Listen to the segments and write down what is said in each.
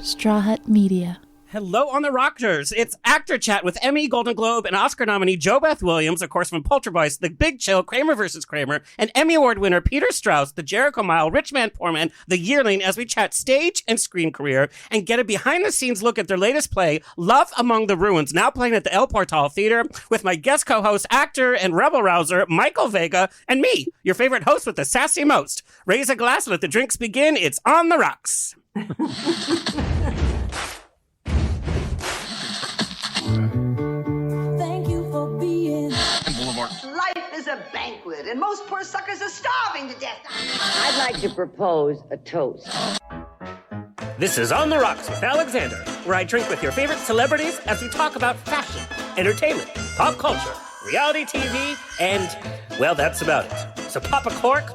Straw Hut Media. Hello on the Rockers. It's Actor Chat with Emmy, Golden Globe, and Oscar nominee JoBeth Wiliams, of course, from Poltergeist, The Big Chill, Kramer versus Kramer, and Emmy Award winner Peter Strauss, The Jericho Mile, Rich Man, Poor Man, The Yearling, as we chat stage and screen career and get a behind-the-scenes look at their latest play, Love Among the Ruins, now playing at the El Portal Theater, with my guest co-host, actor and rebel-rouser, Michael Vega, and me, your favorite host with the sassy most. Raise a glass and let the drinks begin. It's On the Rocks. Thank you for being Boulevard. Life is a banquet, and most poor suckers are starving to death. I'd like to propose a toast. This is On the Rocks with Alexander, where I drink with your favorite celebrities as we talk about fashion, entertainment, pop culture, reality TV, and, well, that's about it. So pop a cork,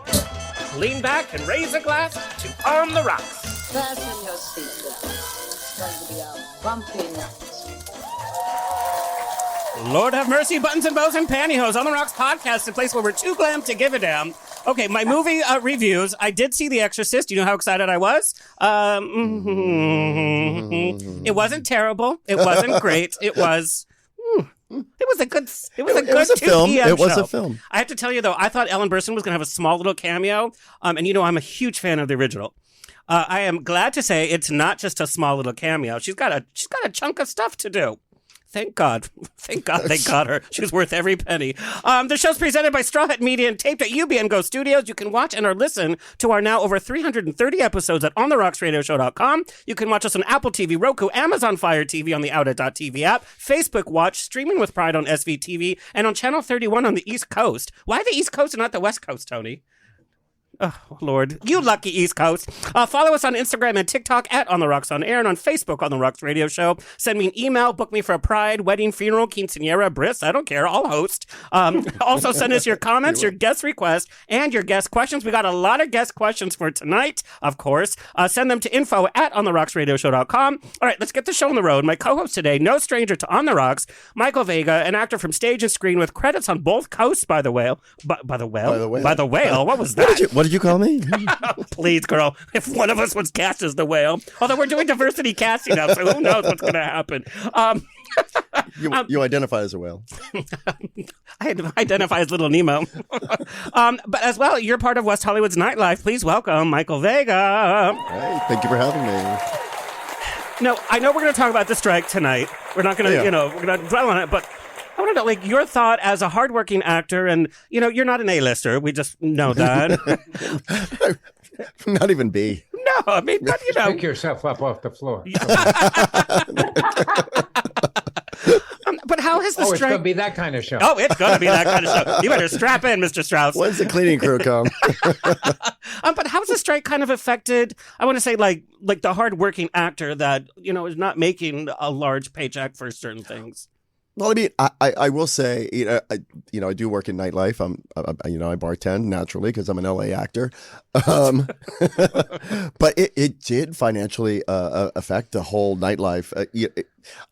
lean back, and raise a glass to On the Rocks. fasten your seatbelt. It's going to be a bumpy night. Lord have mercy, buttons and bows and pantyhose. On the Rocks podcast, a place where we're too glam to give a damn. Okay, my movie reviews. I did see The Exorcist. You know how excited I was? It wasn't terrible. It wasn't great. It was... It was a good. It was a good 2 film. PM It was show. a film. I have to tell you though, I thought Ellen Burstyn was going to have a small little cameo. And you know, I'm a huge fan of the original. I am glad to say it's not just a small little cameo. She's got a chunk of stuff to do. Thank God. Thank God they got her. She was worth every penny. The show's presented by Straw Hut Media and taped at UBN Go Studios. You can watch and or listen to our now over 330 episodes at ontherocksradioshow.com. You can watch us on Apple TV, Roku, Amazon Fire TV on the Outlet.tv app, Facebook Watch, streaming with Pride on SVTV, and on Channel 31 on the East Coast. Why the East Coast and not the West Coast, Tony? Oh, Lord. You lucky East Coast. Follow us on Instagram and TikTok at On The Rocks On Air and on Facebook On The Rocks Radio Show. Send me an email. Book me for a pride, wedding, funeral, quinceañera, bris. I don't care. I'll host. Also send us your comments, your guest requests, and your guest questions. We got a lot of guest questions for tonight, of course. Send them to info at ontherocksradioshow.com. All right, let's get the show on the road. My co-host today, no stranger to On The Rocks, Michael Vega, an actor from stage and screen with credits on both coasts by the whale. By the whale? What was that? What did you call me? Please, girl. If one of us was cast as the whale. Although we're doing diversity casting now, so who knows what's going to happen. You identify as a whale. I identify as Little Nemo. But as well, you're part of West Hollywood's nightlife. Please welcome Michael Vega. Hey, thank you for having me. No, I know we're going to talk about the strike tonight. We're not going to, we're going to dwell on it, but I want to know, like, your thought as a hardworking actor, and, you're not an A-lister. We just know that. Not even B. No, I mean, but, Pick yourself up off the floor. But how has the It's strike... going to be that kind of show. Oh, it's going to be that kind of show. You better strap in, Mr. Strauss. When's the cleaning crew come? But how's the strike kind of affected, I want to say, like the hardworking actor that, is not making a large paycheck for certain things? Well, I mean, I will say, I do work in nightlife. I bartend naturally because I'm an LA actor. But it did financially affect the whole nightlife.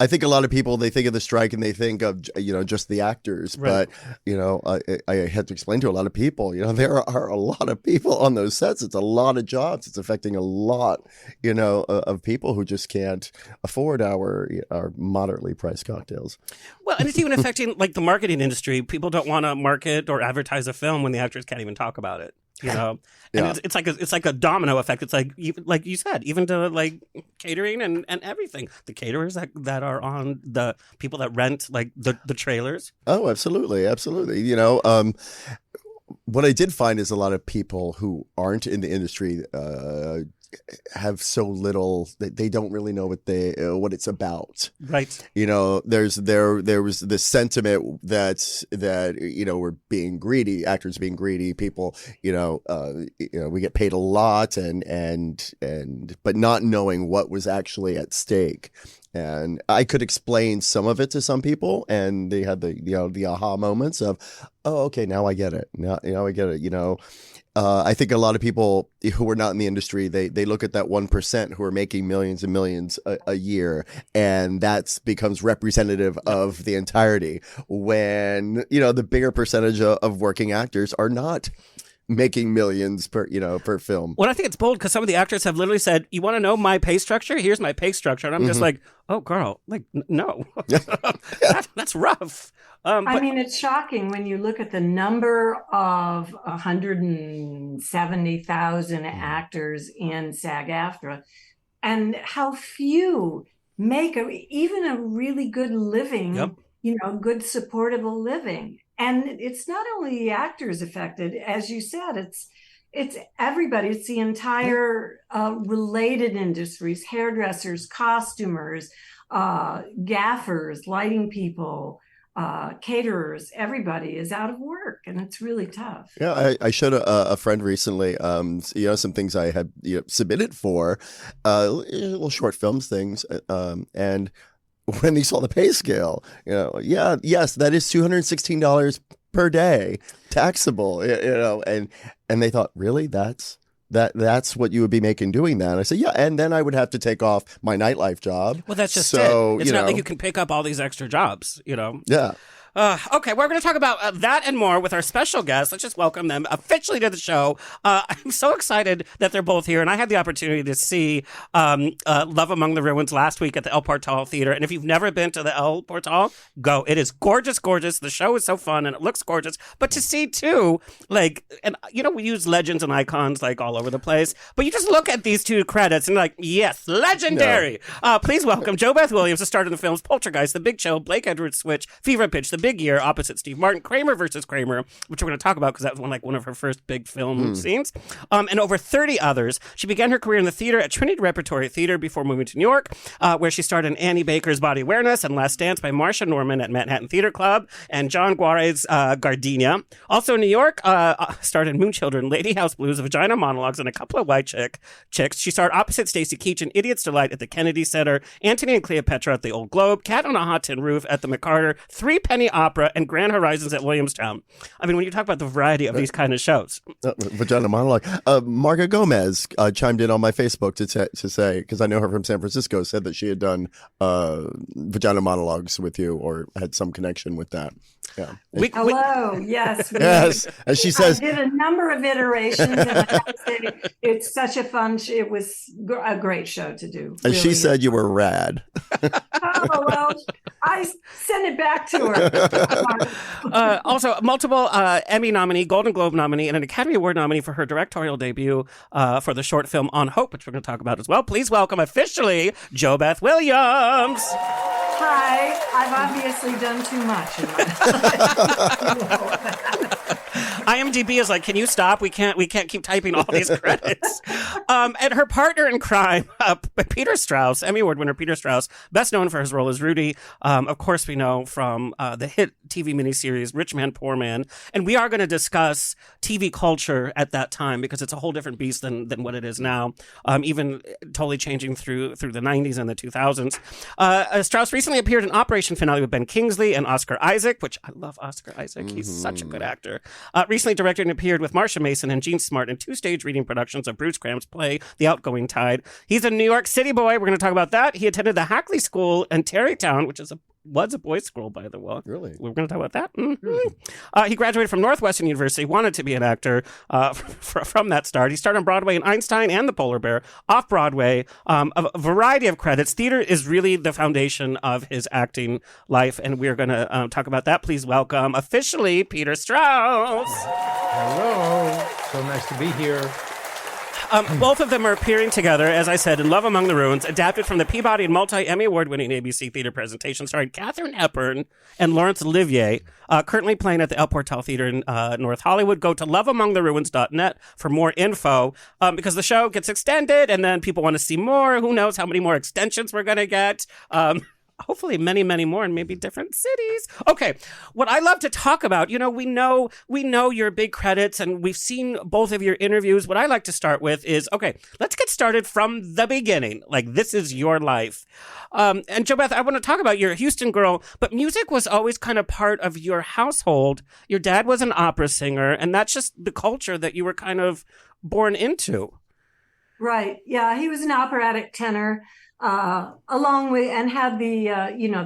I think a lot of people, they think of the strike and they think of, just the actors. Right. But, I had to explain to a lot of people, there are a lot of people on those sets. It's a lot of jobs. It's affecting a lot, of people who just can't afford our moderately priced cocktails. Well, and it's even affecting, like, the marketing industry. People don't want to market or advertise a film when the actors can't even talk about it. And Yeah. it's like a domino effect. It's like you said, even to like catering and everything. The caterers that are on, the people that rent like the trailers. Oh, absolutely. What I did find is a lot of people who aren't in the industry have so little that they don't really know what it's about. Right. There was this sentiment that we're being greedy, actors being greedy, people, we get paid a lot and but not knowing what was actually at stake. And I could explain some of it to some people, and they had the aha moments of, oh, okay, now I get it. Now I get it. I think a lot of people who are not in the industry, they look at that 1% who are making millions and millions a year, and that becomes representative of the entirety. When the bigger percentage of working actors are not making millions per film. Well, I think it's bold because some of the actors have literally said, "You want to know my pay structure? Here's my pay structure," and I'm just like, "Oh, girl, like no, that's rough." I mean, it's shocking when you look at the number of 170,000 actors in SAG-AFTRA, and how few make even a really good living, good supportable living. And it's not only the actors affected, as you said, it's everybody. It's the entire related industries: hairdressers, costumers, gaffers, lighting people, caterers. Everybody is out of work, and it's really tough. Yeah, I showed a friend recently, some things I had submitted for, little short films things, and when he saw the pay scale, yes, that is $216 per day, taxable, and they thought, really, that's what you would be making doing that. And I said, yeah, and then I would have to take off my nightlife job. Well, that's just so, it. It's not like you can pick up all these extra jobs, Yeah. Okay, we're going to talk about that and more with our special guests. Let's just welcome them officially to the show. I'm so excited that they're both here, and I had the opportunity to see Love Among the Ruins last week at the El Portal Theater. And if you've never been to the El Portal, go. It is gorgeous, gorgeous. The show is so fun, and it looks gorgeous. But to see, too, we use legends and icons, all over the place. But you just look at these two credits, and yes, legendary. No. Please welcome JoBeth Wiliams, the star in the films Poltergeist, The Big Chill, Blake Edwards Switch, Fever Pitch, The Big Year, opposite Steve Martin, Kramer versus Kramer, which we're going to talk about because that was one of her first big film scenes, and over 30 others. She began her career in the theater at Trinity Repertory Theater before moving to New York, where she starred in Annie Baker's Body Awareness and Last Dance by Marcia Norman at Manhattan Theater Club and John Guare's Gardenia. Also in New York, starred in Moonchildren, Lady House Blues, Vagina Monologues, and a couple of white chicks. She starred opposite Stacy Keach in Idiot's Delight at the Kennedy Center, Antony and Cleopatra at the Old Globe, Cat on a Hot Tin Roof at the McCarter, Three Penny Opera, and Grand Horizons at Williamstown. I mean, when you talk about the variety of these kind of shows. Vagina Monologue. Marga Gomez chimed in on my Facebook to say, because I know her from San Francisco, said that she had done Vagina Monologues with you or had some connection with that. Yeah. Hello. Yes. Yes. And she says, I did a number of iterations, and I have to say, it's such a fun. It was a great show to do. And she said you were rad. Oh well, I sent it back to her. Also, multiple Emmy nominee, Golden Globe nominee, and an Academy Award nominee for her directorial debut for the short film On Hope, which we're going to talk about as well. Please welcome officially JoBeth Wiliams. Hi, I've obviously done too much in my life. IMDb is like, can you stop? We can't keep typing all these credits. And her partner in crime, Peter Strauss, Emmy Award winner Peter Strauss, best known for his role as Rudy. Of course, we know from the hit TV miniseries Rich Man, Poor Man. And we are going to discuss TV culture at that time because it's a whole different beast than what it is now, even totally changing through the 90s and the 2000s. Strauss recently appeared in Operation Finale with Ben Kingsley and Oscar Isaac, which I love Oscar Isaac. He's such a good actor. Recently directed and appeared with Marcia Mason and Gene Smart in 2 stage reading productions of Bruce Graham's play, The Outgoing Tide. He's a New York City boy. We're going to talk about that. He attended the Hackley School in Tarrytown, which was a boys' school, by the way. Really? We're going to talk about that. Mm-hmm. He graduated from Northwestern University, wanted to be an actor from that start. He started on Broadway in Einstein and The Polar Bear, off Broadway, a variety of credits. Theater is really the foundation of his acting life, and we're going to talk about that. Please welcome officially Peter Strauss. Hello. So nice to be here. Both of them are appearing together, as I said, in Love Among the Ruins, adapted from the Peabody and multi-Emmy Award-winning ABC theater presentation, starring Katharine Hepburn and Laurence Olivier, currently playing at the El Portal Theater in North Hollywood. Go to loveamongtheruins.net for more info, because the show gets extended, and then people want to see more. Who knows how many more extensions we're going to get. Hopefully many, many more in maybe different cities. Okay, what I love to talk about, we know your big credits and we've seen both of your interviews. What I like to start with is, okay, let's get started from the beginning. Like, this is your life. And JoBeth, I want to talk about, you're a Houston girl, but music was always kind of part of your household. Your dad was an opera singer, and that's just the culture that you were kind of born into. Right. Yeah, he was an operatic tenor. along with, and had the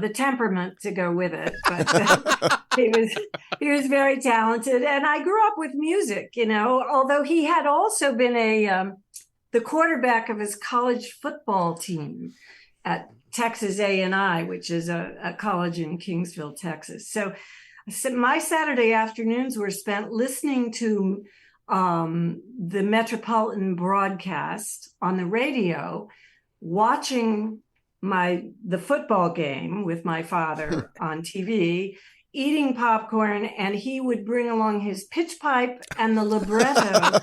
the temperament to go with it. But he was very talented, and I grew up with music. Although he had also been the quarterback of his college football team at Texas A&I, which is a college in Kingsville, Texas. So my Saturday afternoons were spent listening to the Metropolitan broadcast on the radio, watching the football game with my father on TV, eating popcorn, and he would bring along his pitch pipe and the libretto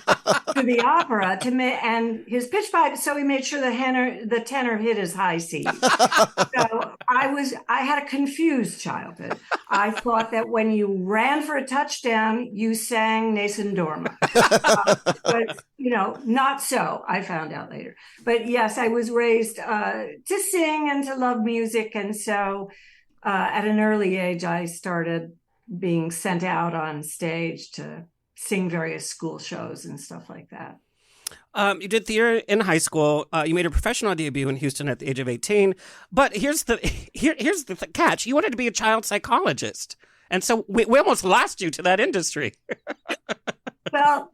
to the opera and his pitch pipe, so he made sure the tenor hit his high C. So I had a confused childhood. I thought that when you ran for a touchdown, you sang Nessun Dorma. But not so, I found out later. But yes, I was raised to sing and to love music, and so at an early age, I started being sent out on stage to sing various school shows and stuff like that. You did theater in high school. You made a professional debut in Houston at the age of 18. But here's the catch. You wanted to be a child psychologist. And so we almost lost you to that industry. Well,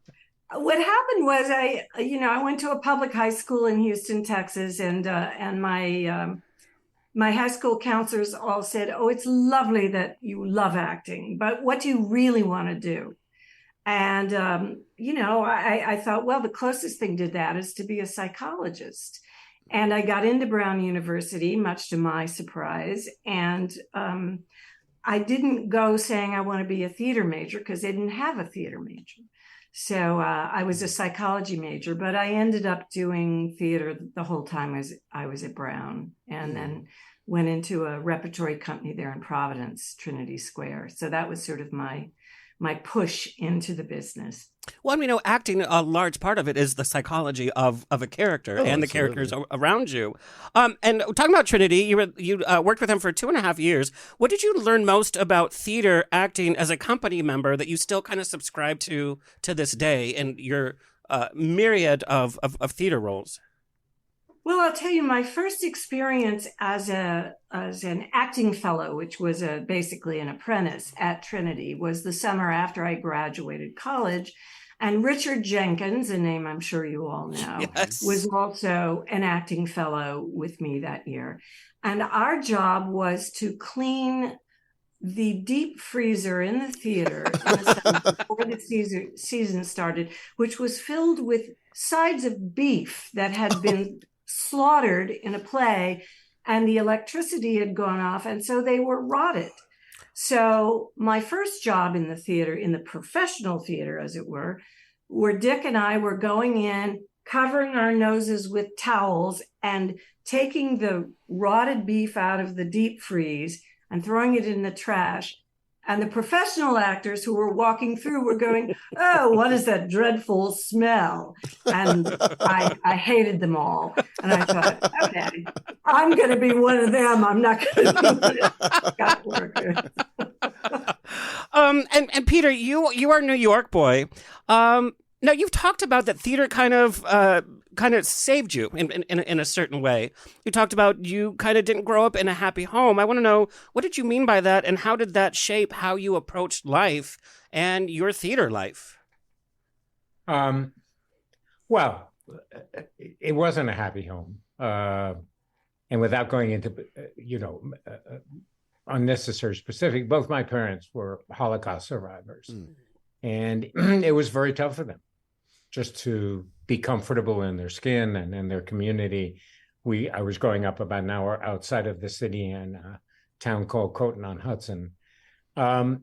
what happened was I went to a public high school in Houston, Texas, and my high school counselors all said, "Oh, it's lovely that you love acting, but what do you really want to do?" And, I thought, well, the closest thing to that is to be a psychologist. And I got into Brown University, much to my surprise. And I didn't go saying I want to be a theater major because they didn't have a theater major. So I was a psychology major, but I ended up doing theater the whole time I was at Brown, and then went into a repertory company there in Providence, Trinity Square. So that was sort of my push into the business. Well, acting, a large part of it is the psychology of a character and the characters around you. And talking about Trinity, you worked with them for 2.5 years. What did you learn most about theater acting as a company member that you still kind of subscribe to this day in your myriad of theater roles? Well, I'll tell you, my first experience as an acting fellow, which was basically an apprentice at Trinity, was the summer after I graduated college. And Richard Jenkins, a name I'm sure you all know, yes, was also an acting fellow with me that year. And our job was to clean the deep freezer in the theater in the summer before the season started, which was filled with sides of beef that had been slaughtered in a play, and the electricity had gone off, and so they were rotted. So my first job in the theater, in the professional theater, as it were, where Dick and I were going in, covering our noses with towels and taking the rotted beef out of the deep freeze and throwing it in the trash. And the professional actors who were walking through were going, "Oh, what is that dreadful smell?" And I hated them all. And I thought, okay, I'm going to be one of them. I'm not going to be a Scott worker. And Peter, you are a New York boy. Now, you've talked about that theater kind of saved you in a certain way. You talked about you kind of didn't grow up in a happy home. I want to know, what did you mean by that, and how did that shape how you approached life and your theater life? Well, it wasn't a happy home. And without going into, unnecessary specific, both my parents were Holocaust survivors. And it was very tough for them just to be comfortable in their skin and in their community. I was growing up about an hour outside of the city in a town called Croton-on-Hudson. And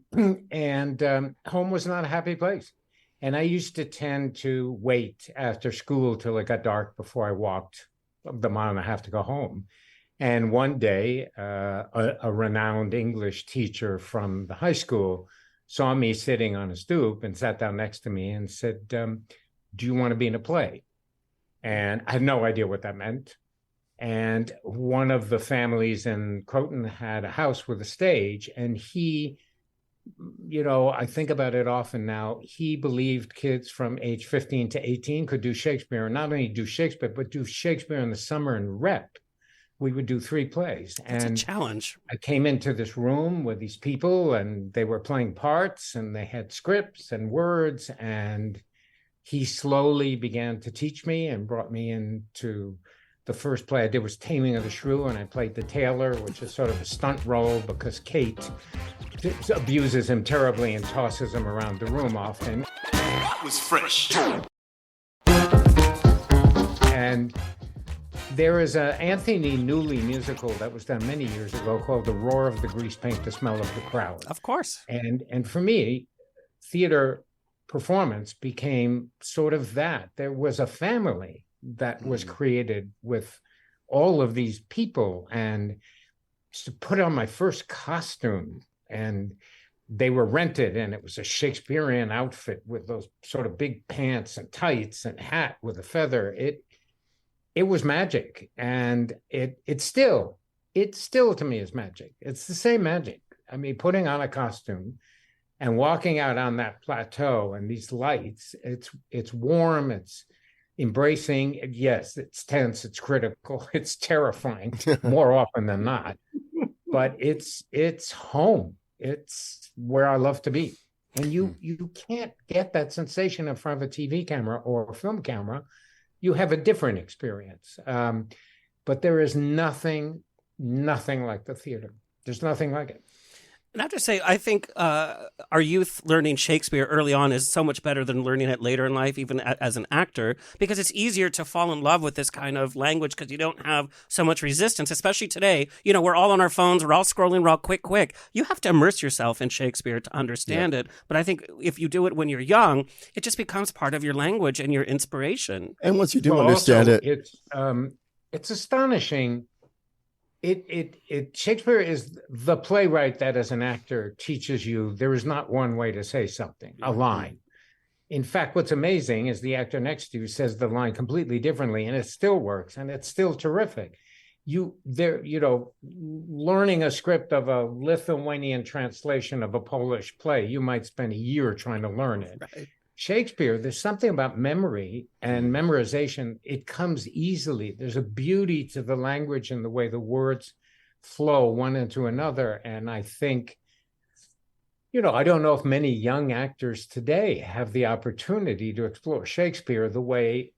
home was not a happy place. And I used to tend to wait after school till it got dark before I walked the mile and a half to go home. And one day, a renowned English teacher from the high school saw me sitting on a stoop and sat down next to me and said, "Do you want to be in a play?" And I had no idea what that meant. And one of the families in Croton had a house with a stage, and he, I think about it often now, he believed kids from age 15 to 18 could do Shakespeare, and not only do Shakespeare, but do Shakespeare in the summer and rep. we would do 3 plays. That's and a challenge. I came into this room with these people, and they were playing parts, and they had scripts and words, and he slowly began to teach me and brought me into the first play I did was Taming of the Shrew, and I played the tailor, which is sort of a stunt role because Kate abuses him terribly and tosses him around the room often. That was fresh. And there is an Anthony Newley musical that was done many years ago called The Roar of the Grease Paint, The Smell of the Crowd. Of course. And for me, theater performance became sort of that. There was a family that was created with all of these people, and to put on my first costume, and they were rented, and it was a Shakespearean outfit with those sort of big pants and tights and hat with a feather. It was magic, and it still to me is magic. It's the same magic. I mean, putting on a costume and walking out on that plateau and these lights, it's warm, it's embracing. Yes, it's tense, it's critical, it's terrifying more often than not, but it's home. It's where I love to be. And you can't get that sensation in front of a TV camera or a film camera. You have a different experience. But there is nothing like the theater. There's nothing like it. And I have to say, I think our youth learning Shakespeare early on is so much better than learning it later in life, even as an actor, because it's easier to fall in love with this kind of language because you don't have so much resistance, especially today. You know, we're all on our phones, we're all scrolling, we're all quick. You have to immerse yourself in Shakespeare to understand it. But I think if you do it when you're young, it just becomes part of your language and your inspiration. And once you do understand also, it's astonishing. Shakespeare is the playwright that as an actor teaches you there is not one way to say something, a line. In fact, what's amazing is the actor next to you says the line completely differently, and it still works, and it's still terrific. Learning a script of a Lithuanian translation of a Polish play, you might spend a year trying to learn it. Right. Shakespeare, there's something about memory and memorization. It comes easily. There's a beauty to the language and the way the words flow one into another. And I think, I don't know if many young actors today have the opportunity to explore Shakespeare the way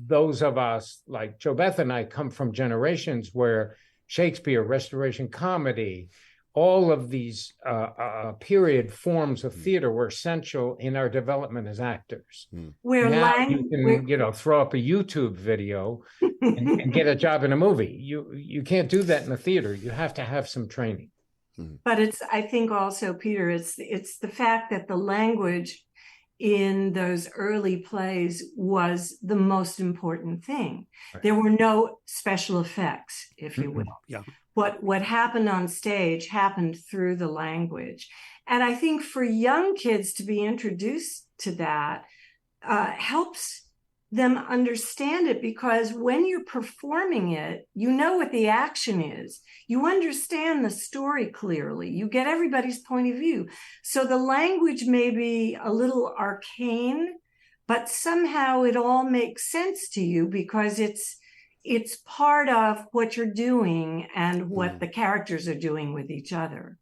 those of us, like JoBeth and I, come from generations where Shakespeare, Restoration comedy, all of these period forms of theater were essential in our development as actors. Now you can, throw up a YouTube video and get a job in a movie. You can't do that in the theater. You have to have some training. But I think also, Peter, it's the fact that the language in those early plays was the most important thing. Right. There were no special effects, if you will. Yeah. What happened on stage happened through the language. And I think for young kids to be introduced to that helps them understand it, because when you're performing it, you know what the action is. You understand the story clearly. You get everybody's point of view. So the language may be a little arcane, but somehow it all makes sense to you because it's part of what you're doing and what the characters are doing with each other.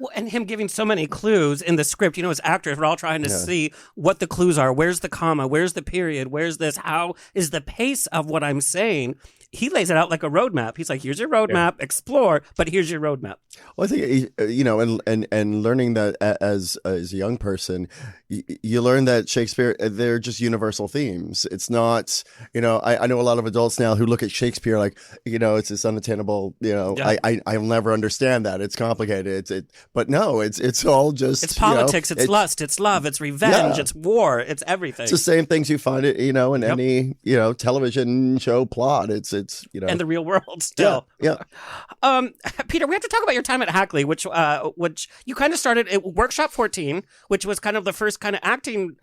Well, and him giving so many clues in the script, as actors, we're all trying to see what the clues are. Where's the comma? Where's the period? Where's this? How is the pace of what I'm saying? He lays it out like a roadmap. He's like, here's your roadmap, explore, but here's your roadmap. Well, I think, and learning that as a young person, you learn that Shakespeare, they're just universal themes. It's not, I know a lot of adults now who look at Shakespeare like, it's this unattainable, I'll never understand that. It's complicated. But no, it's all just. It's politics, it's lust, it's love, it's revenge, it's war, it's everything. It's the same things you find it, in any, television show plot. It's and the real world still. Yeah. Peter, we have to talk about your time at Hackley, which you kind of started at Workshop 14, which was kind of the first kind of acting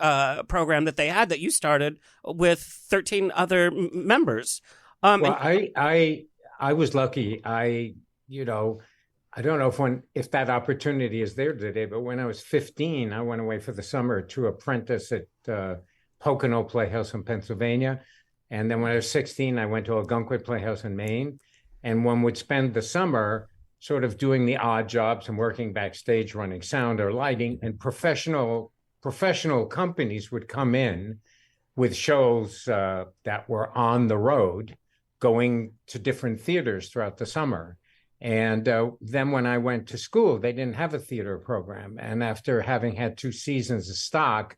program that they had that you started with 13 other members. I was lucky. I don't know if that opportunity is there today, but when I was 15, I went away for the summer to apprentice at Pocono Playhouse in Pennsylvania. And then when I was 16, I went to Algonquin Playhouse in Maine. And one would spend the summer sort of doing the odd jobs and working backstage, running sound or lighting, and professional companies would come in with shows that were on the road, going to different theaters throughout the summer. And then when I went to school, they didn't have a theater program. And after having had 2 seasons of stock,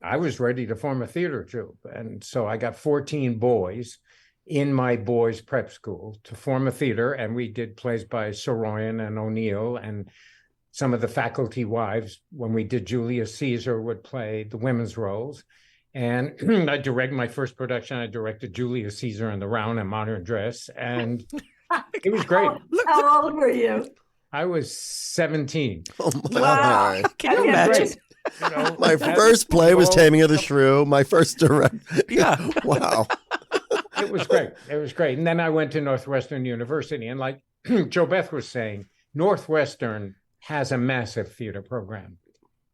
I was ready to form a theater troupe. And so I got 14 boys in my boys' prep school to form a theater. And we did plays by Soroyan and O'Neill, and some of the faculty wives, when we did Julius Caesar, would play the women's roles. And my first production, I directed Julius Caesar in the Round and Modern Dress. And it was great. How old were you? I was 17. Oh my Wow. God. Can you imagine? You know, My first play was Taming of the Shrew. My first direct. Yeah. Wow. It was great. It was great. And then I went to Northwestern University. And like JoBeth was saying, Northwestern has a massive theater program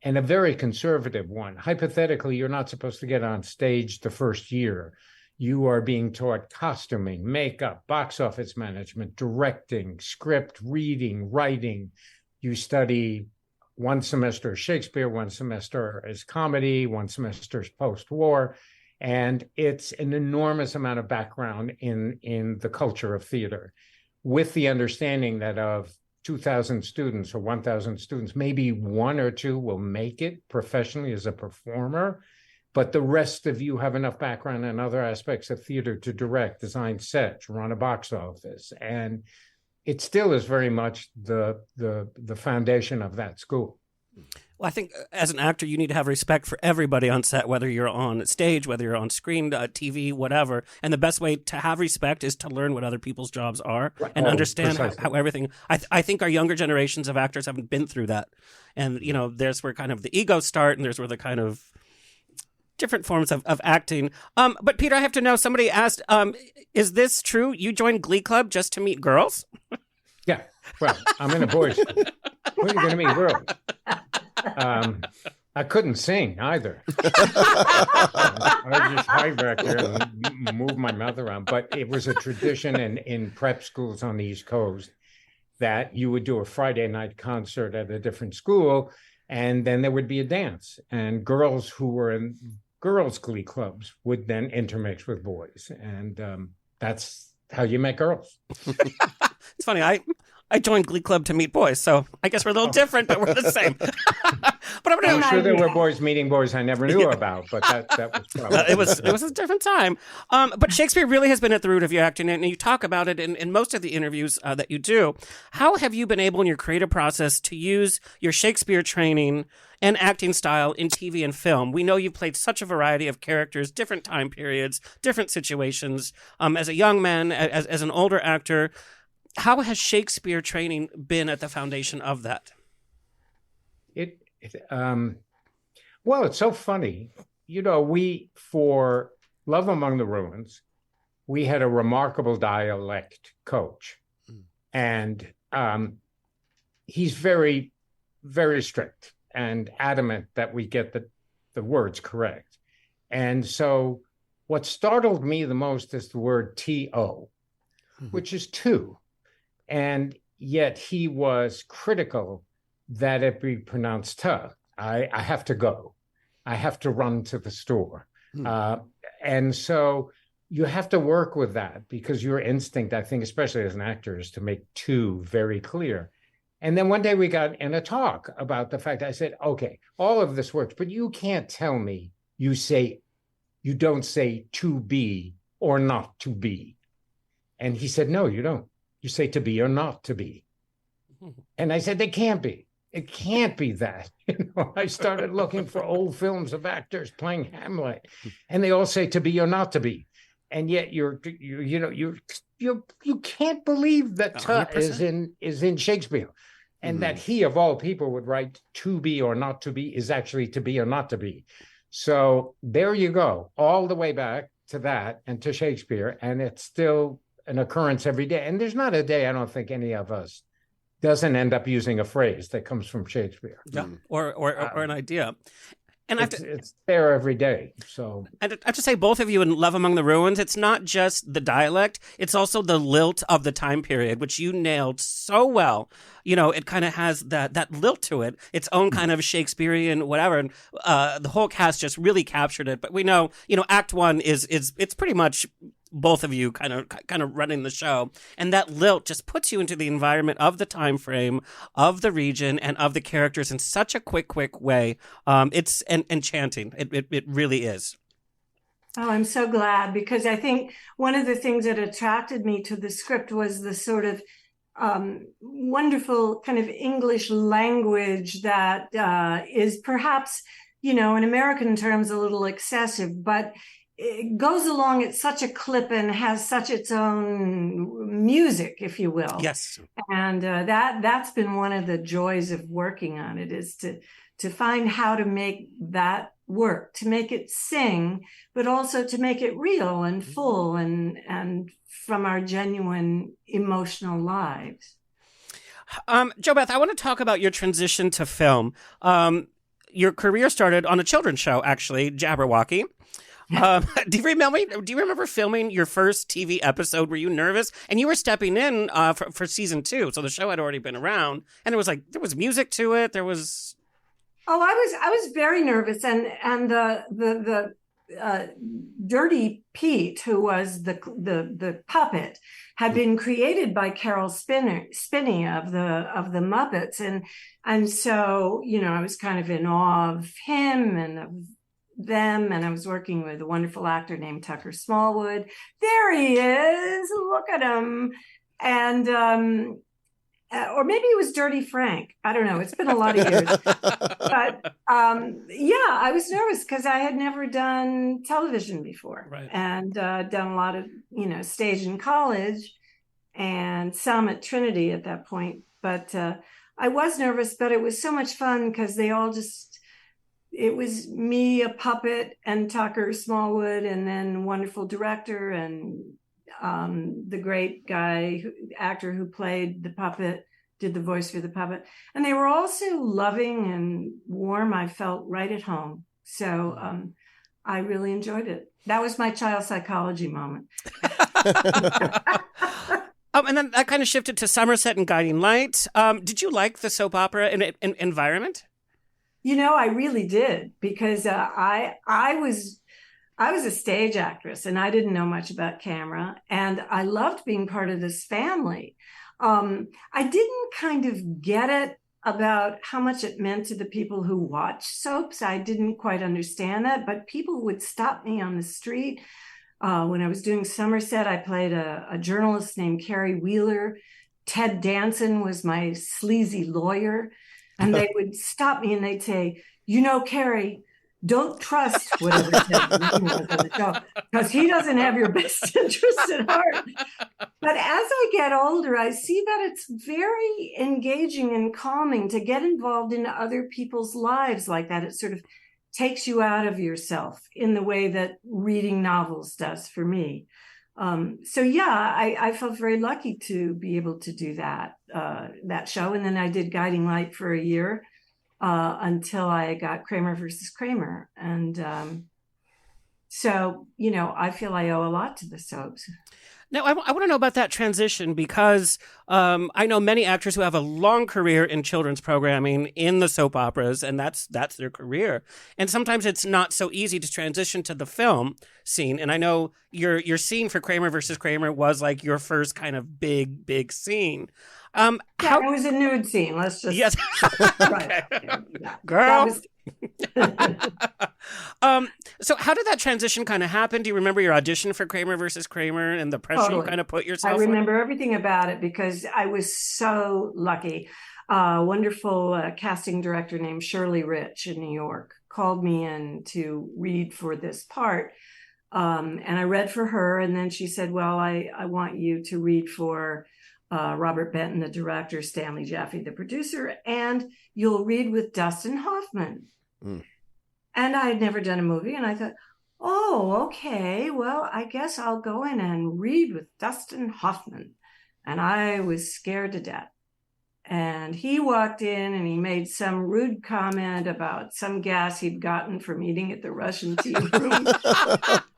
and a very conservative one. Hypothetically, you're not supposed to get on stage the first year. You are being taught costuming, makeup, box office management, directing, script, reading, writing. You study 1 semester as Shakespeare, 1 semester as comedy, 1 semester as post-war. And it's an enormous amount of background in the culture of theater, with the understanding that of 2,000 students or 1,000 students, maybe 1 or 2 will make it professionally as a performer. But the rest of you have enough background in other aspects of theater to direct, design sets, run a box office. And it still is very much the foundation of that school. Well, I think as an actor, you need to have respect for everybody on set, whether you're on stage, whether you're on screen, TV, whatever. And the best way to have respect is to learn what other people's jobs are and understand how everything. I think our younger generations of actors haven't been through that. And, you know, there's where kind of the egos start, and there's where the kind of different forms of acting. But Peter, I have to know, somebody asked, is this true? You joined Glee Club just to meet girls? Yeah. Well, I'm in a boys' school. Where are you going to meet girls? I couldn't sing either. I was just high back there and move my mouth around. But it was a tradition in prep schools on the East Coast that you would do a Friday night concert at a different school, and then there would be a dance. And girls who were in girls' glee clubs would then intermix with boys. And that's how you met girls. It's funny. I joined Glee Club to meet boys, so I guess we're a little different, but we're the same. But I'm sure there were boys meeting boys I never knew about, but that was probably... it was a different time. But Shakespeare really has been at the root of your acting, and you talk about it in most of the interviews that you do. How have you been able in your creative process to use your Shakespeare training and acting style in TV and film? We know you've played such a variety of characters, different time periods, different situations. As a young man, as an older actor, how has Shakespeare training been at the foundation of that? Well, it's so funny. You know, for Love Among the Ruins, we had a remarkable dialect coach. And he's very, very strict and adamant that we get the words correct. And so what startled me the most is the word T-O, which is two. And yet he was critical that it be pronounced "tuh." I have to go. I have to run to the store. And so you have to work with that, because your instinct, I think, especially as an actor, is to make two very clear. And then one day we got in a talk about the fact, I said, okay, all of this works, but you can't tell me you don't say to be or not to be. And he said, no, you don't. You say to be or not to be. And I said, it can't be. It can't be that. I started looking for old films of actors playing Hamlet, and they all say to be or not to be. And yet you can't believe that "tuh" is in Shakespeare, and that he of all people would write to be or not to be is actually to be or not to be. So there you go, all the way back to that and to Shakespeare, and it's still an occurrence every day. And there's not a day, I don't think, any of us doesn't end up using a phrase that comes from Shakespeare. Yeah, or an idea. And it's there every day. So I have to say, both of you in Love Among the Ruins, it's not just the dialect, it's also the lilt of the time period, which you nailed so well. You know, it kind of has that lilt to it, its own kind of Shakespearean whatever. And the whole cast just really captured it. But we know, Act One it's pretty much both of you kind of running the show, and that lilt just puts you into the environment of the time frame, of the region, and of the characters in such a quick way. It's enchanting. It really is. Oh, I'm so glad, because I think one of the things that attracted me to the script was the sort of wonderful kind of English language that is perhaps, in American terms, a little excessive, but it goes along at such a clip and has such its own music, if you will. Yes. And that's been one of the joys of working on it, is to find how to make that work, to make it sing, but also to make it real and full and from our genuine emotional lives. JoBeth, I want to talk about your transition to film. Your career started on a children's show, actually, Jabberwocky. Do you remember filming your first TV episode? Were you nervous? And you were stepping in for season 2, so the show had already been around, and there was music to it. There was. Oh, I was very nervous, and the Dirty Pete, who was the puppet, had been created by Carol Spinney of the Muppets, and so I was kind of in awe of him and of them, and I was working with a wonderful actor named Tucker Smallwood. There he is, look at him. And or maybe it was Dirty Frank, I don't know, it's been a lot of years. But I was nervous because I had never done television before. Right. And done a lot of stage in college and some at Trinity at that point. But I was nervous, but it was so much fun because they all it was me, a puppet, and Tucker Smallwood, and then wonderful director and the great actor who played the puppet, did the voice for the puppet. And they were all so loving and warm. I felt right at home. So I really enjoyed it. That was my child psychology moment. And then that kind of shifted to Somerset and Guiding Light. Did you like the soap opera environment? I really did, because I was a stage actress and I didn't know much about camera, and I loved being part of this family. I didn't kind of get it about how much it meant to the people who watch soaps. I didn't quite understand that, but people would stop me on the street. When I was doing Somerset, I played a journalist named Carrie Wheeler. Ted Danson was my sleazy lawyer. And they would stop me and they'd say, Carrie, don't trust whatever Ted Danson was on the show, because he doesn't have your best interest at heart. But as I get older, I see that it's very engaging and calming to get involved in other people's lives like that. It sort of takes you out of yourself in the way that reading novels does for me. I felt very lucky to be able to do that show. And then I did Guiding Light for a year until I got Kramer versus Kramer. And I feel I owe a lot to the soaps. Now, I want to know about that transition, because I know many actors who have a long career in children's programming in the soap operas, and that's their career. And sometimes it's not so easy to transition to the film scene. And I know your scene for Kramer versus Kramer was like your first kind of big scene. It was a nude scene. Let's just yes, right. Girl. So how did that transition kind of happen? Do you remember your audition for Kramer versus Kramer and the pressure you kind of put yourself? I remember everything about it because I was so lucky. A wonderful casting director named Shirley Rich in New York called me in to read for this part. And I read for her, and then she said, well, I want you to read for Robert Benton, the director, Stanley Jaffe, the producer, and you'll read with Dustin Hoffman. And I had never done a movie, and I thought, oh, okay, well, I guess I'll go in and read with Dustin Hoffman. And I was scared to death. And he walked in and he made some rude comment about some gas he'd gotten from eating at the Russian tea room.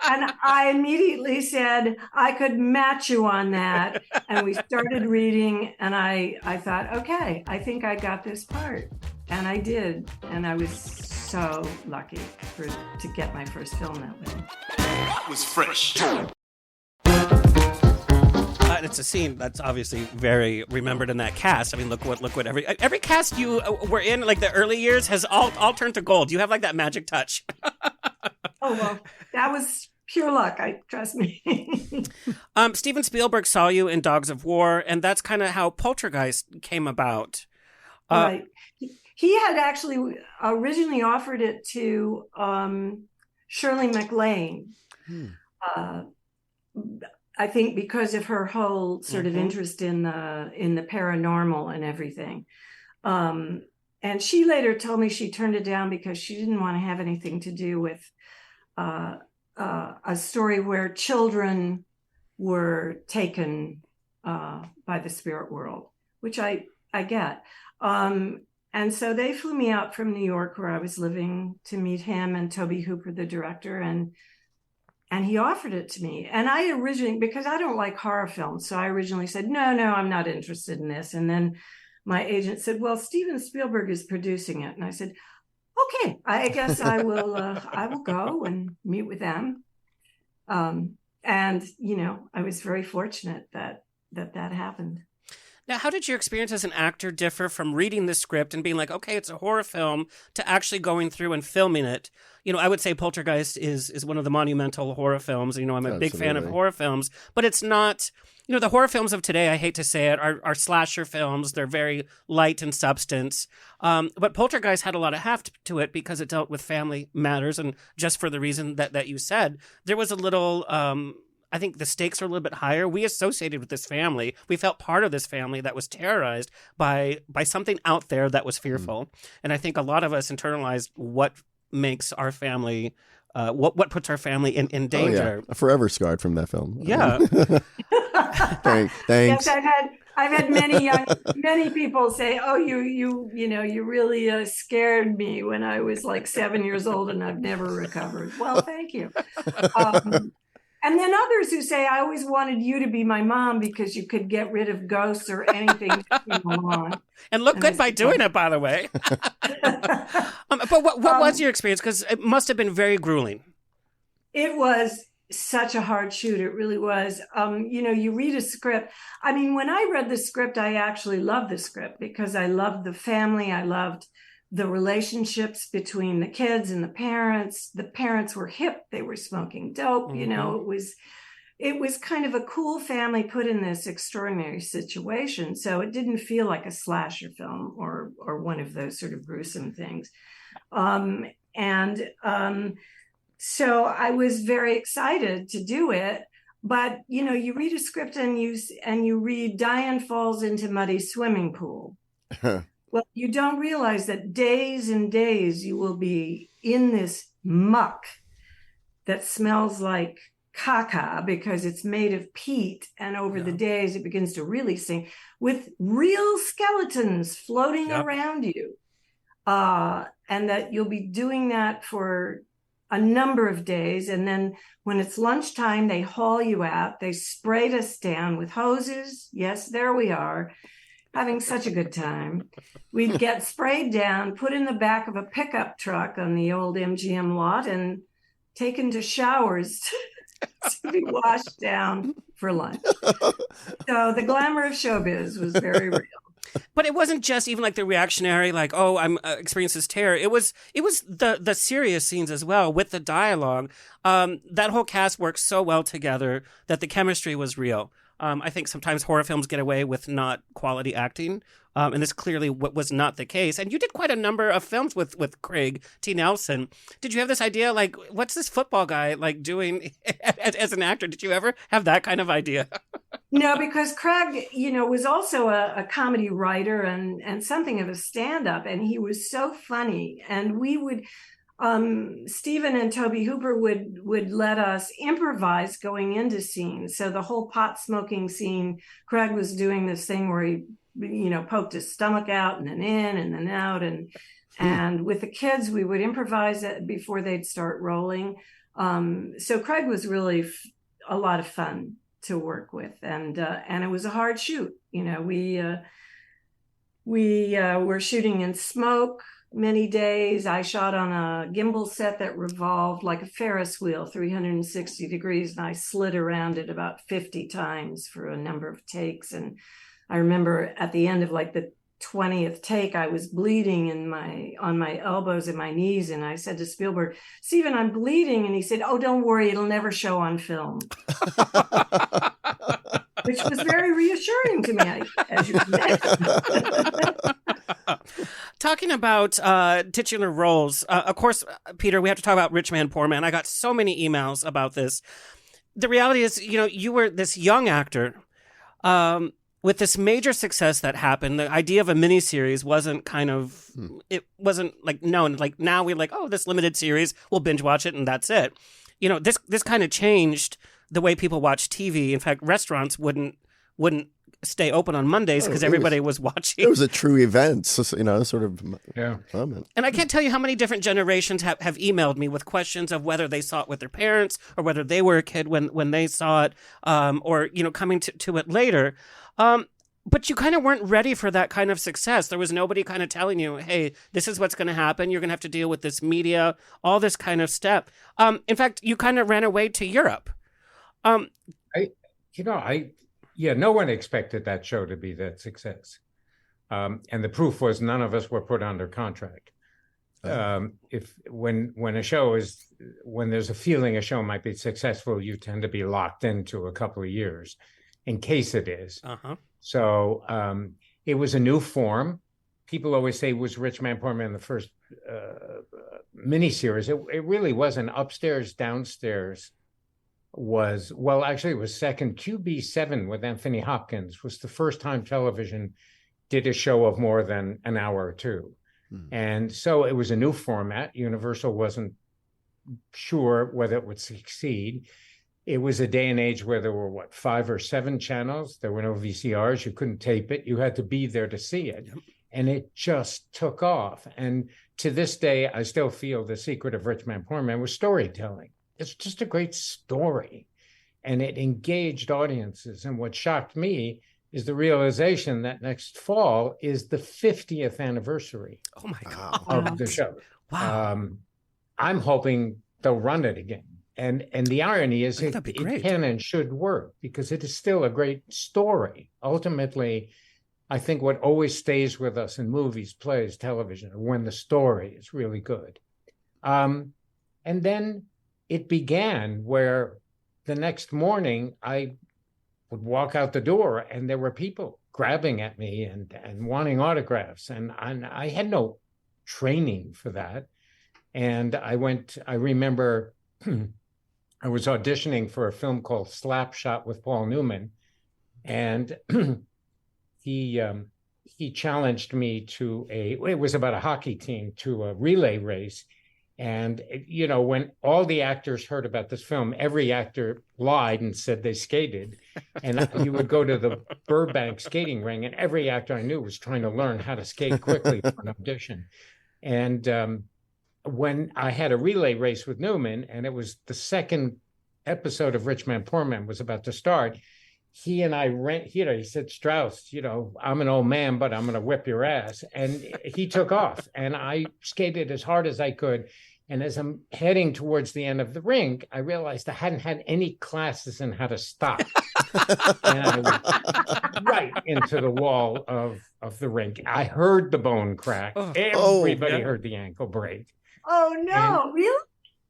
And I immediately said, I could match you on that. And we started reading, and I thought, okay, I think I got this part. And I did. And I was so lucky to get my first film that way. That was fresh. It's a scene that's obviously very remembered in that cast. I mean, look what every cast you were in, like the early years, has all turned to gold. You have like that magic touch. Oh, well, that was pure luck. Trust me. Steven Spielberg saw you in Dogs of War, and that's kind of how Poltergeist came about. Right. He had actually originally offered it to Shirley MacLaine. I think because of her whole sort of interest in the paranormal and everything. And she later told me she turned it down because she didn't want to have anything to do with a story where children were taken by the spirit world, which I get. And so they flew me out from New York, where I was living, to meet him and Tobe Hooper, the director, and he offered it to me. And I originally, because I don't like horror films, so I originally said, no, I'm not interested in this. And then my agent said, well, Steven Spielberg is producing it. And I said, okay, I guess I will go and meet with them. And, I was very fortunate that happened. Now, how did your experience as an actor differ from reading the script and being like, okay, it's a horror film, to actually going through and filming it? I would say Poltergeist is one of the monumental horror films. I'm a big fan of horror films, but it's not, the horror films of today, I hate to say it, are slasher films. They're very light in substance. But Poltergeist had a lot of heft to it because it dealt with family matters. And just for the reason that you said, there was a little... I think the stakes are a little bit higher. We associated with this family. We felt part of this family that was terrorized by something out there that was fearful. And I think a lot of us internalized what makes our family, what puts our family in danger. Oh, yeah. Forever scarred from that film. Yeah. Thanks. Yes, I've had many people say, "Oh, you really scared me when I was like 7 years old, and I've never recovered." Well, thank you. And then others who say, I always wanted you to be my mom because you could get rid of ghosts or anything that came along. And look good by doing it, by the way. But what was your experience? Because it must have been very grueling. It was such a hard shoot. It really was. You read a script. I mean, when I read the script, I actually loved the script because I loved the family. I loved the relationships between the kids and the parents. The parents were hip. They were smoking dope. It was kind of a cool family put in this extraordinary situation. So it didn't feel like a slasher film or one of those sort of gruesome things. So I was very excited to do it. But, you read a script and you read Diane falls into muddy swimming pool. Well, you don't realize that days and days you will be in this muck that smells like caca because it's made of peat. And over the days, it begins to really sink with real skeletons floating around you. And that you'll be doing that for a number of days. And then when it's lunchtime, they haul you out. They sprayed us down with hoses. Yes, there we are. Having such a good time. We'd get sprayed down, put in the back of a pickup truck on the old MGM lot, and taken to showers to be washed down for lunch. So the glamour of showbiz was very real. But it wasn't just even like the reactionary, like, oh, I'm experiencing this terror. It was the serious scenes as well with the dialogue. That whole cast worked so well together that the chemistry was real. I think sometimes horror films get away with not quality acting, and this clearly was not the case. And you did quite a number of films with Craig T. Nelson. Did you have this idea, like, what's this football guy like doing as an actor? Did you ever have that kind of idea? No, because Craig, was also a comedy writer and something of a stand-up, and he was so funny. And we would... Stephen and Tobe Hooper would let us improvise going into scenes. So the whole pot smoking scene, Craig was doing this thing where he poked his stomach out and then in and then out. And with the kids, we would improvise it before they'd start rolling. So Craig was really a lot of fun to work with, and it was a hard shoot. We were shooting in smoke many days. I shot on a gimbal set that revolved like a Ferris wheel, 360 degrees, and I slid around it about 50 times for a number of takes. And I remember at the end of like the 20th take, I was bleeding on my elbows and my knees, and I said to Spielberg, "Steven, I'm bleeding," and he said, "Oh, don't worry, it'll never show on film." Which was very reassuring to me, as you can imagine. Talking about titular roles, of course, Peter, we have to talk about Rich Man, Poor Man. I got so many emails about this. The reality is, you were this young actor with this major success that happened. The idea of a miniseries wasn't it wasn't like known. Like now we're like, oh, this limited series, we'll binge watch it and that's it. This kind of changed the way people watch TV. In fact, restaurants wouldn't stay open on Mondays because everybody was watching. It was a true event, sort of moment. And I can't tell you how many different generations have emailed me with questions of whether they saw it with their parents or whether they were a kid when they saw it, or coming to it later. But you kind of weren't ready for that kind of success. There was nobody kind of telling you, hey, this is what's going to happen. You're going to have to deal with this media, all this kind of stuff. In fact, you kind of ran away to Europe. No one expected that show to be that success. And the proof was none of us were put under contract. When there's a feeling a show might be successful, you tend to be locked into a couple of years in case it is. So it was a new form. People always say, was Rich Man, Poor Man the first miniseries? It really wasn't. Upstairs, Downstairs it was second. QB7 with Anthony Hopkins was the first time television did a show of more than an hour or two. And so it was a new format. Universal wasn't sure whether it would succeed. It was a day and age where there were 5 or 7 channels. There were no VCRs. You couldn't tape it. You had to be there to see it. Yep. And it just took off. And to this day, I still feel the secret of Rich Man, Poor Man was storytelling. It's just a great story. And it engaged audiences. And what shocked me is the realization that next fall is the 50th anniversary of the show. Wow. I'm hoping they'll run it again. And the irony is it can and should work because it is still a great story. Ultimately, I think what always stays with us in movies, plays, television, are when the story is really good. And then it began where the next morning I would walk out the door and there were people grabbing at me and wanting autographs. And I had no training for that. And I remember I was auditioning for a film called Slapshot with Paul Newman. And he challenged me it was about a hockey team, to a relay race. And, when all the actors heard about this film, every actor lied and said they skated. And you would go to the Burbank skating ring, and every actor I knew was trying to learn how to skate quickly for an audition. And when I had a relay race with Newman, and it was the second episode of Rich Man, Poor Man was about to start, he and I he said, Strauss, I'm an old man, but I'm going to whip your ass. And he took off and I skated as hard as I could. And as I'm heading towards the end of the rink, I realized I hadn't had any classes in how to stop. And I went right into the wall of the rink. I heard the bone crack. Everybody heard the ankle break. Oh, no, And really?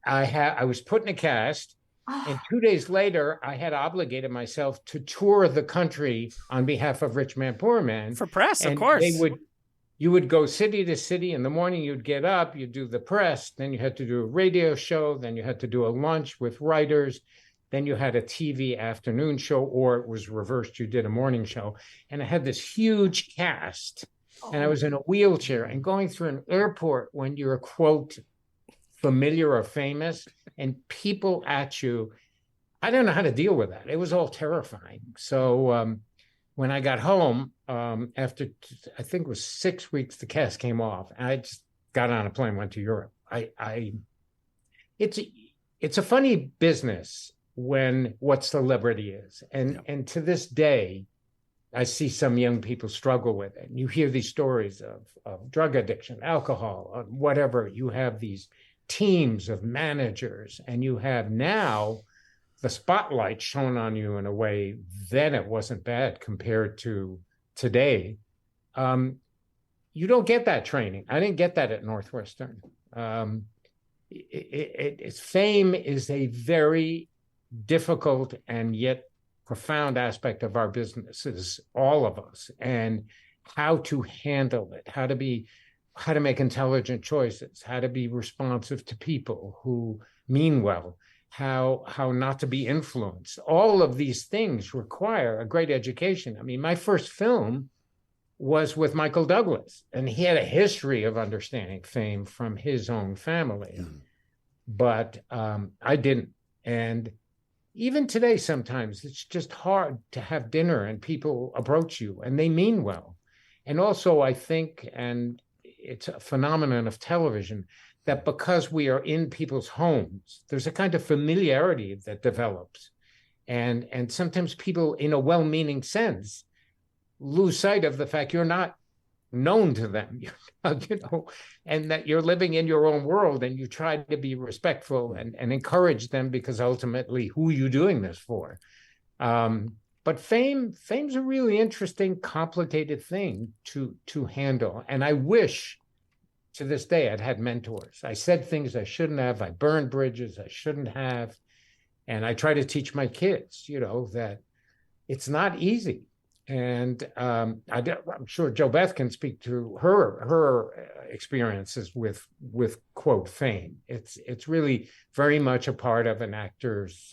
I was put in a cast. And 2 days later, I had obligated myself to tour the country on behalf of Rich Man, Poor Man. For press, and of course. You would go city to city. In the morning, you'd get up, you'd do the press. Then you had to do a radio show. Then you had to do a lunch with writers. Then you had a TV afternoon show, or it was reversed. You did a morning show. And I had this huge cast. And I was in a wheelchair and going through an airport when you're, quote, familiar or famous, and people at you. I don't know how to deal with that. It was all terrifying. So when I got home, after I think it was 6 weeks, the cast came off. And I just got on a plane, went to Europe. It's a funny business what celebrity is. And to this day, I see some young people struggle with it. And you hear these stories of drug addiction, alcohol, whatever. You have these teams of managers, and you have now the spotlight shown on you in a way then it wasn't bad compared to today. You don't get that training. I didn't get that at Northwestern. Fame is a very difficult and yet profound aspect of our businesses, all of us, and how to handle it, how to make intelligent choices, how to be responsive to people who mean well, how not to be influenced. All of these things require a great education. I mean, my first film was with Michael Douglas, and he had a history of understanding fame from his own family. But I didn't. And even today, sometimes it's just hard to have dinner and people approach you and they mean well. And also, I think, and it's a phenomenon of television, that because we are in people's homes, there's a kind of familiarity that develops. And sometimes people, in a well-meaning sense, lose sight of the fact you're not known to them, and that you're living in your own world, and you try to be respectful and encourage them, because ultimately, who are you doing this for? But fame's a really interesting, complicated thing to handle. And I wish to this day I'd had mentors. I said things I shouldn't have. I burned bridges I shouldn't have. And I try to teach my kids, that it's not easy. And I'm sure JoBeth can speak to her experiences with quote fame. It's really very much a part of an actor's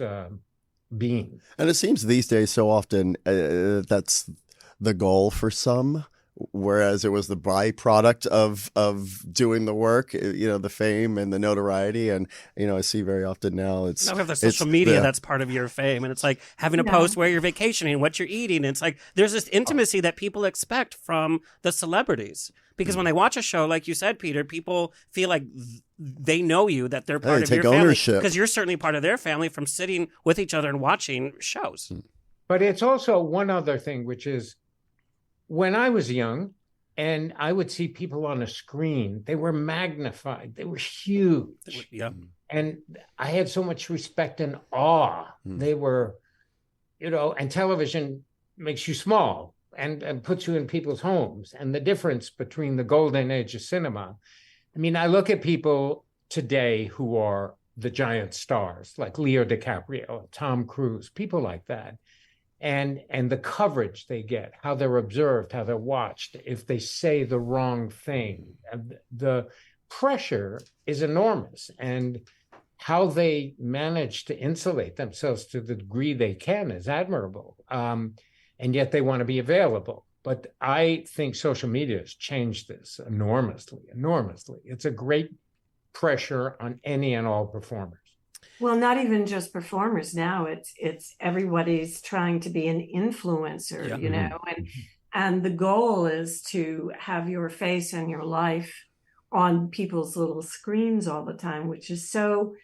being. And it seems these days so often that's the goal for some, whereas it was the byproduct of doing the work, the fame and the notoriety. And, I see very often now it's... Now we have the social media that's part of your fame. And it's like having to post where you're vacationing, what you're eating. And it's like there's this intimacy that people expect from the celebrities. Because when they watch a show, like you said, Peter, people feel like they know you, that they're part of your family. Ownership. Because you're certainly part of their family from sitting with each other and watching shows. But it's also one other thing, which is, when I was young and I would see people on a screen, they were magnified. They were huge. And I had so much respect and awe. They were, and television makes you small and puts you in people's homes. And the difference between the golden age of cinema. I mean, I look at people today who are the giant stars, like Leo DiCaprio, Tom Cruise, people like that. And the coverage they get, how they're observed, how they're watched, if they say the wrong thing. The pressure is enormous. And how they manage to insulate themselves to the degree they can is admirable. And yet they want to be available. But I think social media has changed this enormously. It's a great pressure on any and all performers. Well, not even just performers now. It's everybody's trying to be an influencer, and the goal is to have your face and your life on people's little screens all the time, which is so,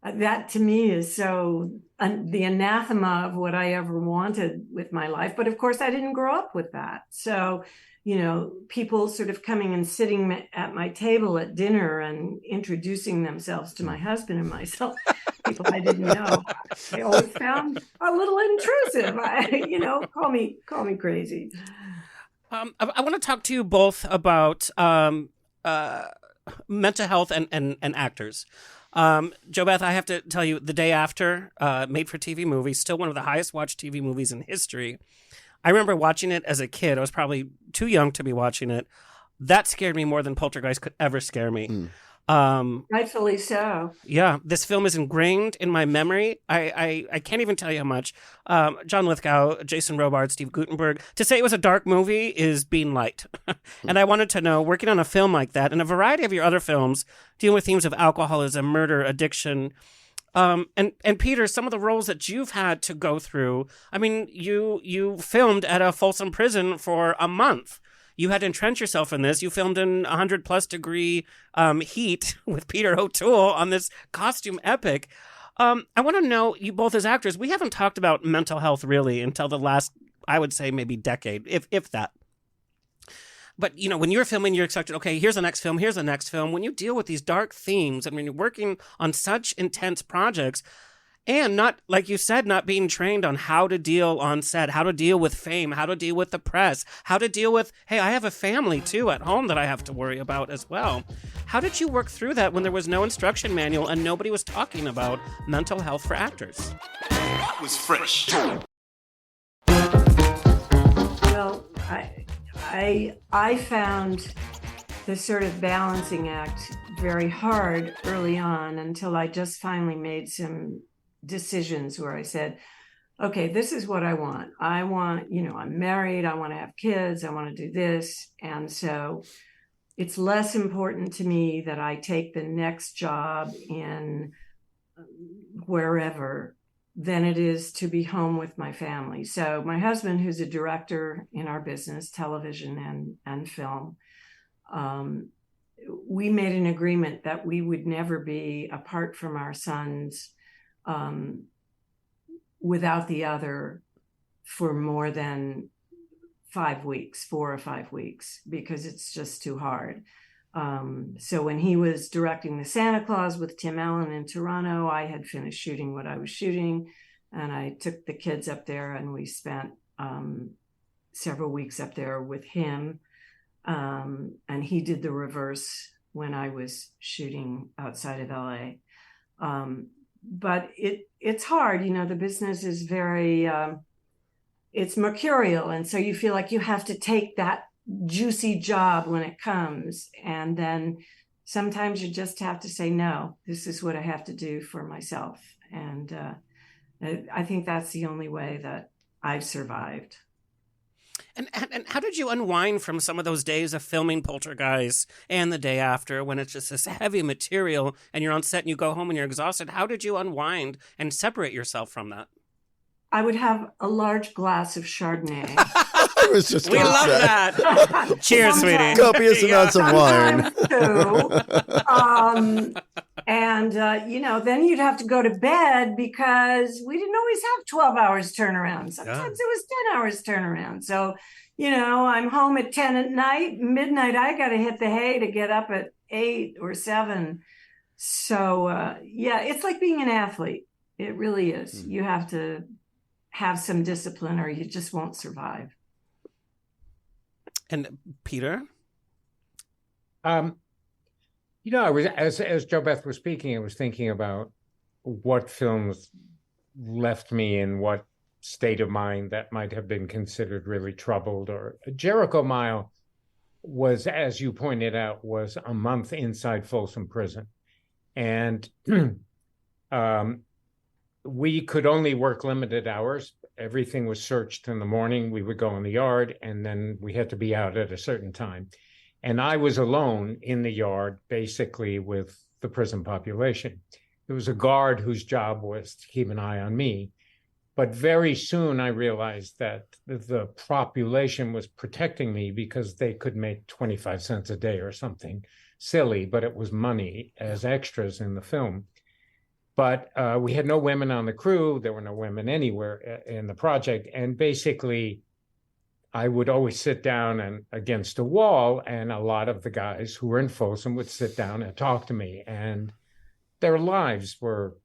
that to me is so the anathema of what I ever wanted with my life. But of course, I didn't grow up with that. So, people sort of coming and sitting at my table at dinner and introducing themselves to my husband and myself, people I didn't know, I always found a little intrusive. Call me crazy. I want to talk to you both about mental health and actors. JoBeth, I have to tell you, The Day After, made-for-TV movie, still one of the highest watched TV movies in history. I remember watching it as a kid. I was probably too young to be watching it. That scared me more than Poltergeist could ever scare me. Rightfully so. Yeah, this film is ingrained in my memory. I can't even tell you how much. John Lithgow, Jason Robart, Steve Guttenberg. To say it was a dark movie is being light. And I wanted to know, working on a film like that and a variety of your other films dealing with themes of alcoholism, murder, addiction, And Peter, some of the roles that you've had to go through, I mean, you filmed at a Folsom prison for a month. You had to entrench yourself in this. You filmed in 100+ degree heat with Peter O'Toole on this costume epic. I want to know, you both as actors, we haven't talked about mental health really until the last, I would say, maybe decade, if that. But, you know, when you're filming, you're expected, okay, here's the next film, here's the next film. When you deal with these dark themes and when you're working on such intense projects and not, like you said, not being trained on how to deal on set, how to deal with fame, how to deal with the press, how to deal with, hey, I have a family too at home that I have to worry about as well. How did you work through that when there was no instruction manual and nobody was talking about mental health for actors? That was fresh. Well, I found the sort of balancing act very hard early on until I just finally made some decisions where I said, okay, this is what I want. I want, you know, I'm married, I want to have kids, I want to do this. And so it's less important to me that I take the next job in wherever than it is to be home with my family. So my husband, who's a director in our business, television and film, we made an agreement that we would never be apart from our sons without the other for more than 5 weeks, 4 or 5 weeks, because it's just too hard. So when he was directing the Santa Claus with Tim Allen in Toronto, I had finished shooting what I was shooting, and I took the kids up there, and we spent several weeks up there with him. And he did the reverse when I was shooting outside of LA. But it's hard, you know, the business is very, it's mercurial. And so you feel like you have to take that juicy job when it comes. And then sometimes you just have to say, no, this is what I have to do for myself. And I think that's the only way that I've survived. And how did you unwind from some of those days of filming Poltergeist and the day after when it's just this heavy material and you're on set and you go home and you're exhausted? How did you unwind and separate yourself from that? I would have a large glass of Chardonnay. I was just we love say. that. Cheers, sweetie. Copious amounts of wine. And, you know, then you'd have to go to bed because we didn't always have 12 hours turnaround. Sometimes it was 10 hours turnaround. So, you know, I'm home at 10 at night, midnight, I got to hit the hay to get up at 8 or 7. So, yeah, it's like being an athlete. It really is. You have to have some discipline or you just won't survive. And Peter? You know, I was as JoBeth was speaking, I was thinking about what films left me in what state of mind that might have been considered really troubled. Or Jericho Mile was, as you pointed out, was a month inside Folsom Prison. And we could only work limited hours. Everything was searched in the morning. We would go in the yard, and then we had to be out at a certain time. And I was alone in the yard, basically, with the prison population. There was a guard whose job was to keep an eye on me. But very soon I realized that the population was protecting me because they could make 25 cents a day or something silly, but it was money as extras in the film. But we had no women on the crew. There were no women anywhere in the project. And basically, I would always sit down and against a wall, and a lot of the guys who were in Folsom would sit down and talk to me. And their lives were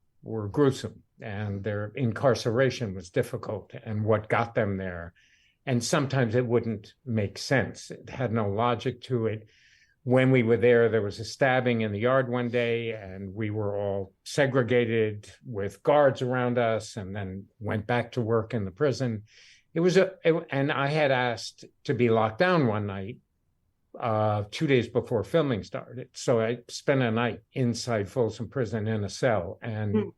gruesome, and their incarceration was difficult, and what got them there. And sometimes it wouldn't make sense. It had no logic to it. When we were there was a stabbing in the yard one day, and we were all segregated with guards around us, and then went back to work in the prison. And I had asked to be locked down one night, 2 days before filming started. So I spent a night inside Folsom Prison in a cell, and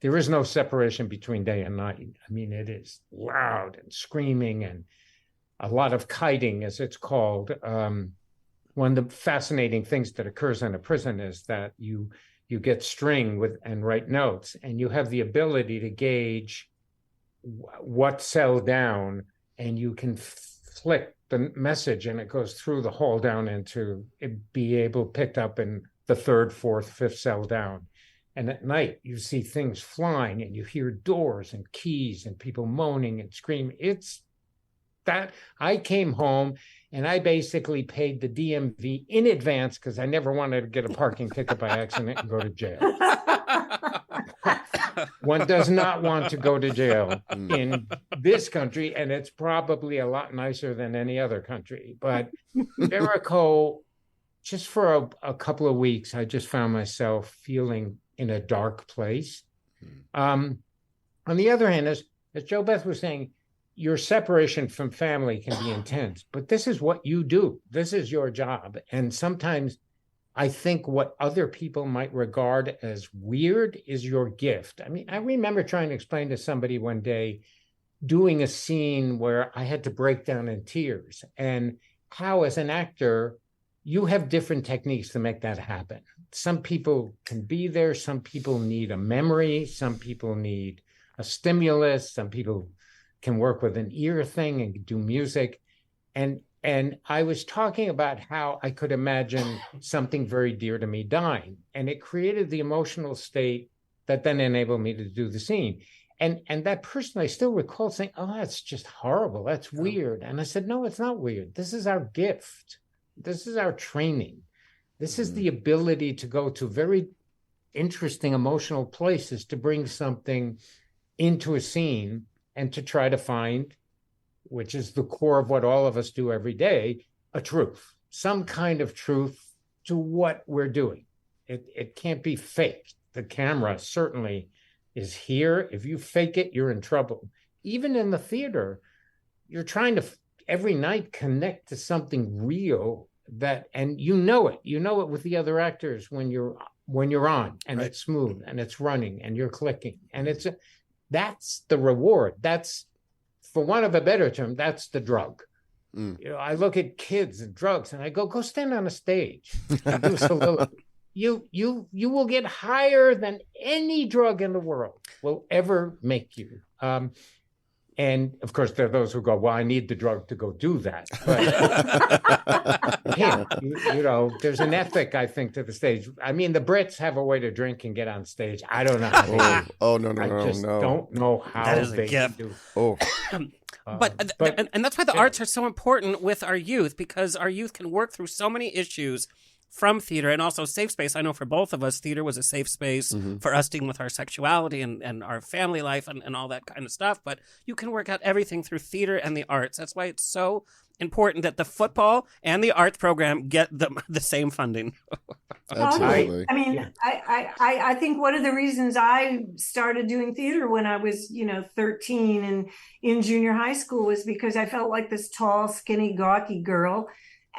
there is no separation between day and night. I mean, it is loud and screaming and a lot of kiting, as it's called. One of the fascinating things that occurs in a prison is that you you get string and write notes, and you have the ability to gauge what cell down, and you can flick the message and it goes through the hall down into it be able picked up in the third, fourth, fifth cell down. And at night you see things flying and you hear doors and keys and people moaning and screaming. It's that I came home and I basically paid the DMV in advance because I never wanted to get a parking ticket by accident and go to jail. One does not want to go to jail in this country, and it's probably a lot nicer than any other country. But Jericho, just for a couple of weeks, I just found myself feeling in a dark place. On the other hand, as JoBeth was saying, your separation from family can be intense, but this is what you do. This is your job. And sometimes I think what other people might regard as weird is your gift. I mean, I remember trying to explain to somebody one day doing a scene where I had to break down in tears, and how as an actor, you have different techniques to make that happen. Some people can be there. Some people need a memory. Some people need a stimulus. Some people can work with an ear thing and do music. And I was talking about how I could imagine something very dear to me dying. And it created the emotional state that then enabled me to do the scene. And that person, I still recall saying, oh, that's just horrible. That's weird. And I said, no, it's not weird. This is our gift. This is our training. This is the ability to go to very interesting emotional places to bring something into a scene and to try to find, which is the core of what all of us do every day, a truth, some kind of truth to what we're doing. It can't be faked. The camera certainly is here. If you fake it, you're in trouble. Even in the theater, you're trying to every night connect to something real and you know it with the other actors when you're on and It's smooth and it's running and you're clicking and that's the reward. That's, for want of a better term, that's the drug. You know, I look at kids and drugs and I go stand on a stage and do soliloquy. You will get higher than any drug in the world will ever make you. And of course, there are those who go, well, I need the drug to go do that. But you know, there's an ethic, I think, to the stage. I mean, the Brits have a way to drink and get on stage. I don't know how they do. I just don't know how that is they a gift. do. But that's why the arts are so important with our youth, because our youth can work through so many issues from theater, and also safe space. I know for both of us, theater was a safe space for us dealing with our sexuality and our family life and all that kind of stuff. But you can work out everything through theater and the arts. That's why it's so important that the football and the arts program get the same funding. Absolutely. I mean, I think one of the reasons I started doing theater when I was, 13 and in junior high school was because I felt like this tall, skinny, gawky girl.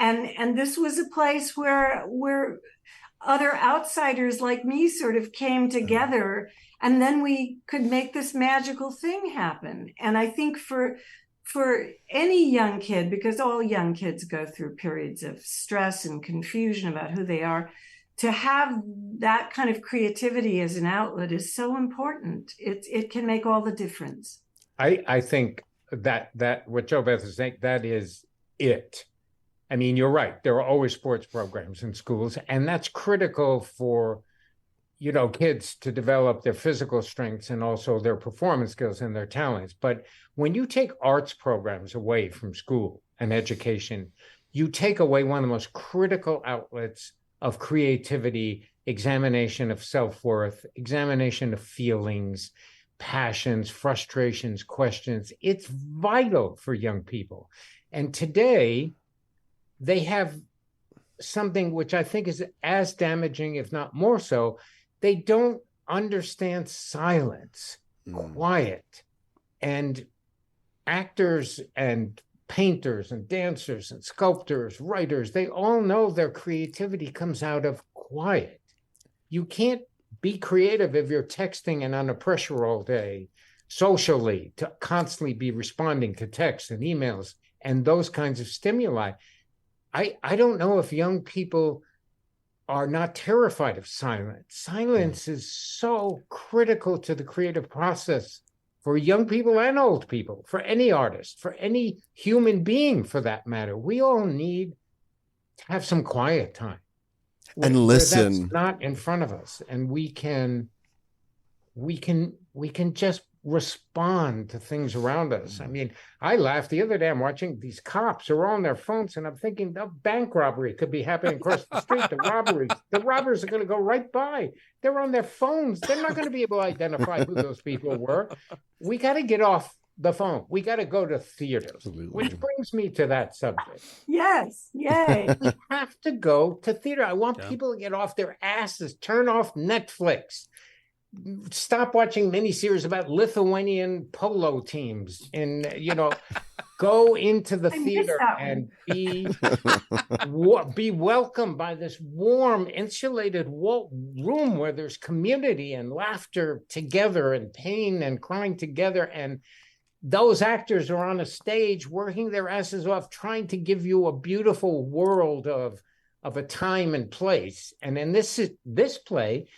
And this was a place where other outsiders like me sort of came together, and then we could make this magical thing happen. And I think for any young kid, because all young kids go through periods of stress and confusion about who they are, to have that kind of creativity as an outlet is so important. It can make all the difference. I think that what JoBeth is saying, that is it. I mean, you're right. There are always sports programs in schools, and that's critical for, kids to develop their physical strengths and also their performance skills and their talents. But when you take arts programs away from school and education, you take away one of the most critical outlets of creativity, examination of self-worth, examination of feelings, passions, frustrations, questions. It's vital for young people. And today, they have something which I think is as damaging, if not more so. They don't understand silence, quiet. And actors and painters and dancers and sculptors, writers, they all know their creativity comes out of quiet. You can't be creative if you're texting and under pressure all day, socially, to constantly be responding to texts and emails and those kinds of stimuli. I don't know if young people are not terrified of silence. Silence is so critical to the creative process for young people and old people, for any artist, for any human being for that matter. We all need to have some quiet time. And listen. That's not in front of us. And we can just respond to things around us. I mean, I laughed the other day. I'm watching these cops are on their phones, and I'm thinking the bank robbery could be happening across the street. The robbers are going to go right by. They're on their phones. They're not going to be able to identify who those people were. We got to get off the phone. We got to go to theaters. Absolutely. Which brings me to that subject. Yes, yay. We have to go to theater. I want people to get off their asses, turn off Netflix. Stop watching miniseries about Lithuanian polo teams, and go into the theater and be welcomed by this warm, insulated room where there's community and laughter together, and pain and crying together, and those actors are on a stage working their asses off, trying to give you a beautiful world of a time and place. And in this play.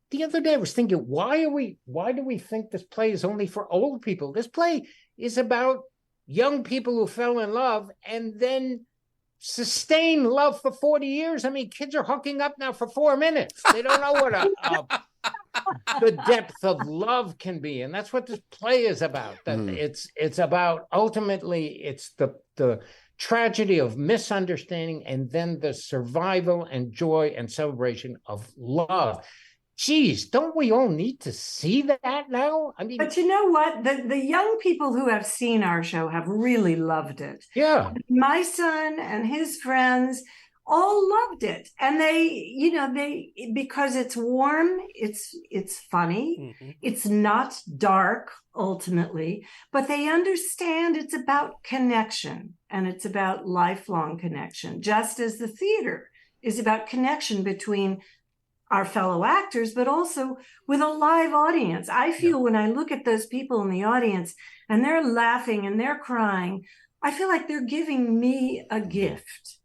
The other day I was thinking, why do we think this play is only for old people? This play is about young people who fell in love and then sustain love for 40 years. I mean, kids are hooking up now for 4 minutes. They don't know what the depth of love can be. And that's what this play is about. That it's about, ultimately, it's the tragedy of misunderstanding and then the survival and joy and celebration of love. Geez, don't we all need to see that now? I mean, but you know what? The young people who have seen our show have really loved it. Yeah. My son and his friends all loved it. And they because it's warm, it's funny. Mm-hmm. It's not dark ultimately, but they understand it's about connection, and it's about lifelong connection, just as the theater is about connection between our fellow actors, but also with a live audience. I feel when I look at those people in the audience and they're laughing and they're crying, I feel like they're giving me a gift.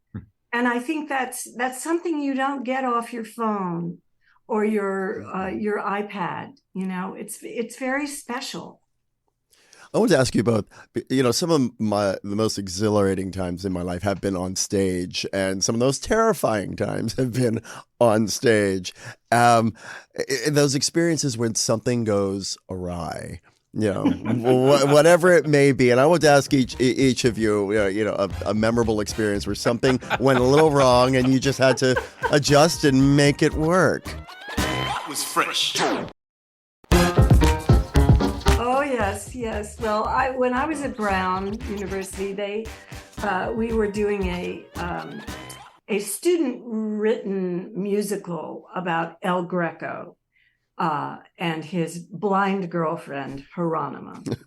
And I think that's something you don't get off your phone or your iPad. It's very special. I want to ask you about, some of the most exhilarating times in my life have been on stage, and some of those terrifying times have been on stage. Those experiences when something goes awry, whatever it may be. And I want to ask each of you, a memorable experience where something went a little wrong and you just had to adjust and make it work. That was fresh. Oh, yes. Well, when I was at Brown University, we were doing a student-written musical about El Greco and his blind girlfriend, Hieronyma.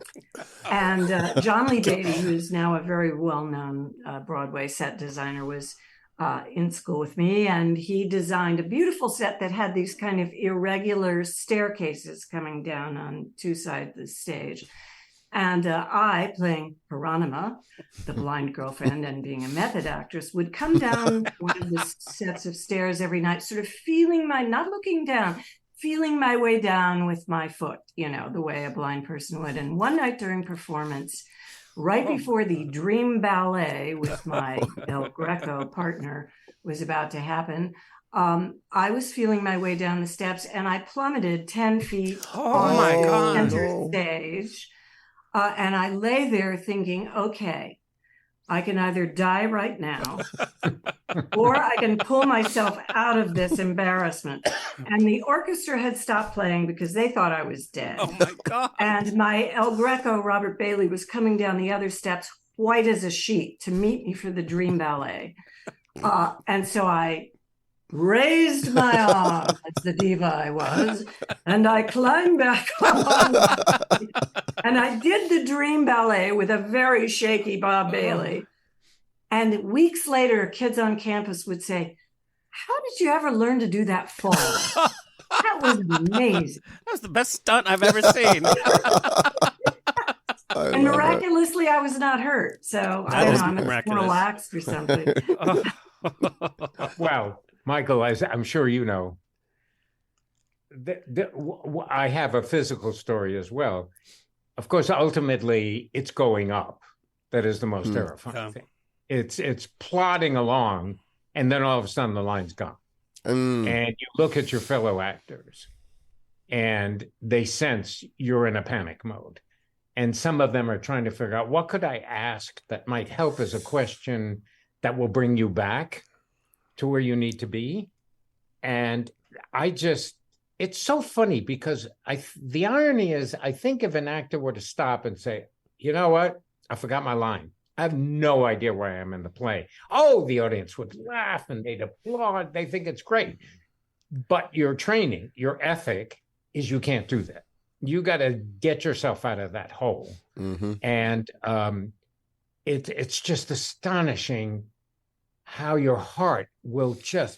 And John Lee Beatty, who's now a very well-known Broadway set designer, was in school with me, and he designed a beautiful set that had these kind of irregular staircases coming down on two sides of the stage. And I, playing Hieronyma, the blind girlfriend, and being a method actress, would come down one of the sets of stairs every night, sort of not looking down, feeling my way down with my foot, the way a blind person would. And one night during performance, right before the dream ballet with my El Greco partner was about to happen, I was feeling my way down the steps, and I plummeted 10 feet on the center stage. And I lay there thinking, okay, I can either die right now or I can pull myself out of this embarrassment. And the orchestra had stopped playing because they thought I was dead. Oh, my God. And my El Greco, Robert Bailey, was coming down the other steps, white as a sheet, to meet me for the dream ballet. And so I raised my arm, as the diva I was, and I climbed back on. And I did the dream ballet with a very shaky Bob Bailey. And weeks later, kids on campus would say, "How did you ever learn to do that fall?" That was amazing. That was the best stunt I've ever seen. And miraculously, I was not hurt. So I don't know, I'm more relaxed or something. Well, Michael, as I'm sure you know, I have a physical story as well. Of course, ultimately, it's going up that is the most terrifying thing. It's plodding along, and then all of a sudden the line's gone. And you look at your fellow actors, and they sense you're in a panic mode. And some of them are trying to figure out, what could I ask that might help as a question that will bring you back to where you need to be? And it's so funny because the irony is, I think if an actor were to stop and say, you know what, I forgot my line. I have no idea where I am in the play. Oh, the audience would laugh and they'd applaud. They think it's great. But your training, your ethic is you can't do that. You got to get yourself out of that hole. And it's just astonishing how your heart will just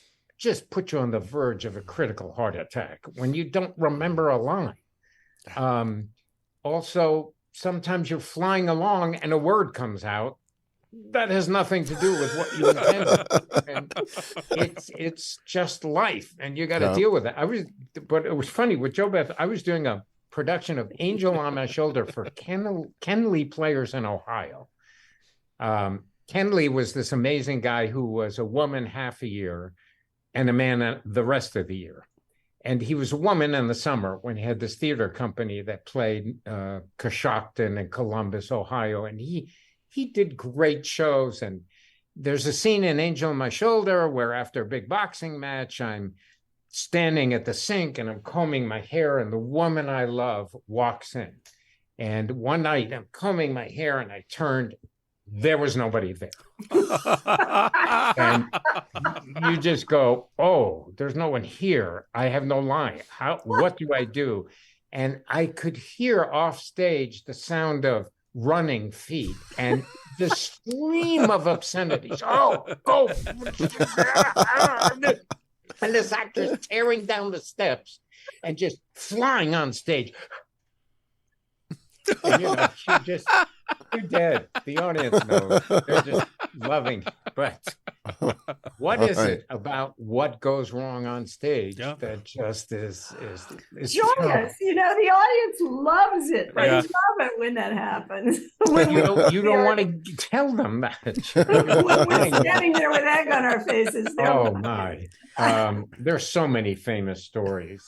put you on the verge of a critical heart attack when you don't remember a line. Also, sometimes you're flying along and a word comes out that has nothing to do with what you intended. And it's just life, and you got to deal with it. But it was funny with JoBeth. I was doing a production of Angel on My Shoulder for Kenley Players in Ohio. Kenley was this amazing guy who was a woman half a year and a man the rest of the year. And he was a woman in the summer when he had this theater company that played Coshocton and Columbus, Ohio. And he did great shows. And there's a scene in Angel on My Shoulder where after a big boxing match, I'm standing at the sink and I'm combing my hair, and the woman I love walks in. And one night I'm combing my hair and I turned, there was nobody there. And you just go, oh, there's no one here. I have no line. What do I do? And I could hear off stage the sound of running feet and the scream of obscenities. Oh, go. And this actor's tearing down the steps and just flying on stage. And, you're dead. The audience knows. They're just loving. But what is it about what goes wrong on stage that just is joyous? You know, the audience loves it. They love it when that happens. You don't want to tell them that. We're standing there with egg on our faces. Oh my! There's so many famous stories.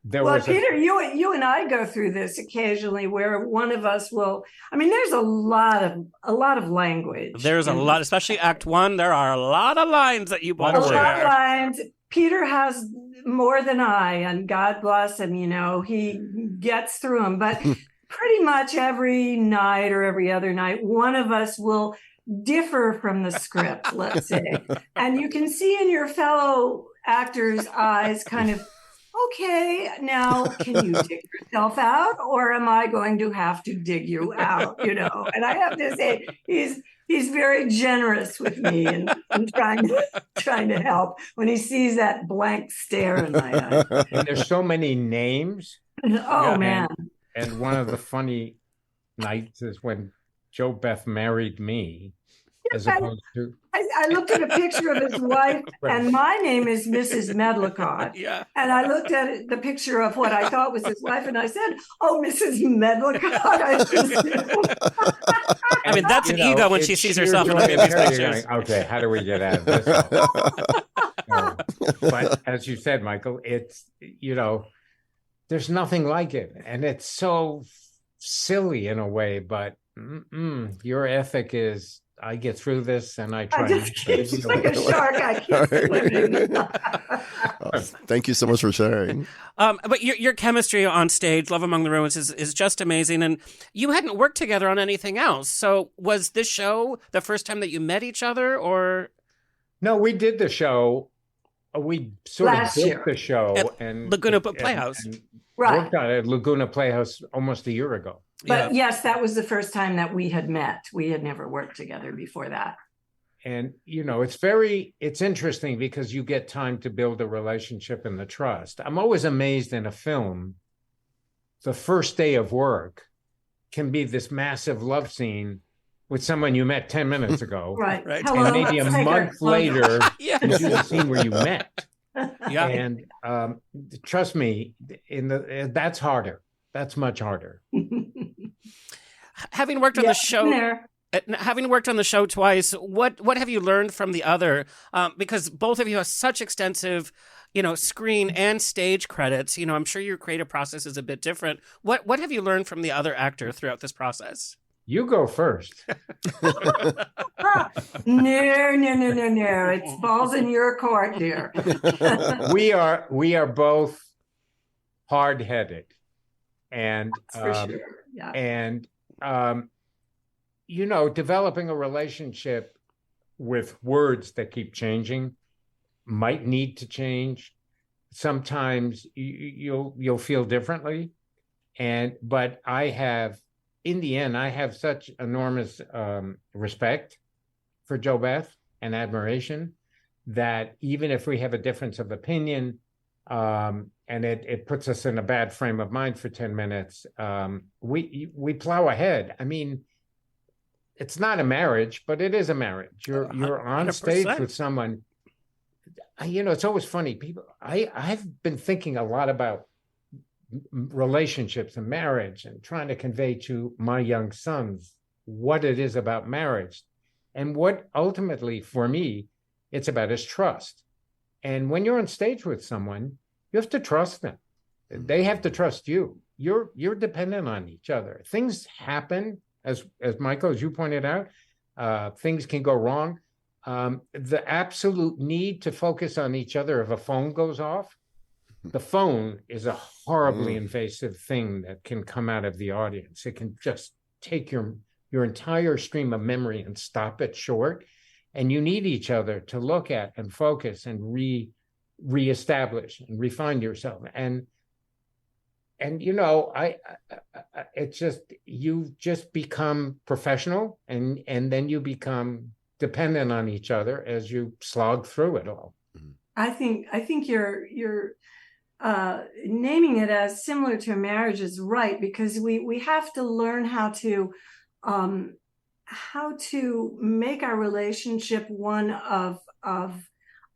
Peter, you and I go through this occasionally, where one of us will. I mean, there's a lot of language. There's a lot, especially Act One. There are a lot of lines that you want to share. A lot of lines. Peter has more than I, and God bless him. You know, he gets through them. But pretty much every night or every other night, one of us will differ from the script. Let's say, and you can see in your fellow actors' eyes, kind of. Okay, now can you dig yourself out, or am I going to have to dig you out? You know, and I have to say he's very generous with me and trying to help when he sees that blank stare in my eye. And there's so many names. Oh man! And one of the funny nights is when JoBeth married me, as opposed to. I looked at a picture of his wife, and my name is Mrs. Medlicott. Yeah. And I looked at the picture of what I thought was his wife, and I said, "Oh, Mrs. Medlicott." I mean, that's an ego when she sees herself in any of these pictures. Okay, how do we get out of this? But as you said, Michael, it's, there's nothing like it. And it's so silly in a way, but your ethic is, I get through this and I try. I just keep like a shark. I keep swimming. Thank you so much for sharing. But your chemistry on stage, Love Among the Ruins, is just amazing. And you hadn't worked together on anything else. So was this show the first time that you met each other, or? No, we did the show. We sort of built the show at Laguna Playhouse. And worked on it at Laguna Playhouse almost a year ago. But yes, that was the first time that we had met. We had never worked together before that. And, it's interesting because you get time to build a relationship and the trust. I'm always amazed in a film, the first day of work can be this massive love scene with someone you met 10 minutes ago. Right. Right. Hello, And maybe a let's take month our- later, Yes. you do the scene where you met. Yeah. And trust me, that's harder. That's much harder. Having worked on the show, there. having worked on the show twice, what have you learned from the other? Because both of you have such extensive, screen and stage credits. I'm sure your creative process is a bit different. What have you learned from the other actor throughout this process? You go first. No. It's balls in your court, dear. We are both hard-headed, and For sure. Yeah. and developing a relationship with words that keep changing might need to change. Sometimes you'll feel differently, but in the end, I have such enormous respect for JoBeth and admiration that even if we have a difference of opinion, and it puts us in a bad frame of mind for 10 minutes, we plow ahead. I mean, it's not a marriage, but it is a marriage. You're on 100%. stage with someone. It's always funny. I've been thinking a lot about relationships and marriage and trying to convey to my young sons what it is about marriage. And what ultimately, for me, it's about is trust. And when you're on stage with someone, you have to trust them. They have to trust you. You're dependent on each other. Things happen, as Michael, as you pointed out, things can go wrong. The absolute need to focus on each other if a phone goes off. The phone is a horribly invasive thing that can come out of the audience. It can just take your entire stream of memory and stop it short. And you need each other to look at and focus and reestablish and refine yourself. And it's just, you just become professional, and then you become dependent on each other as you slog through it all. I think you're naming it as similar to a marriage is right, because we have to learn how to make our relationship one of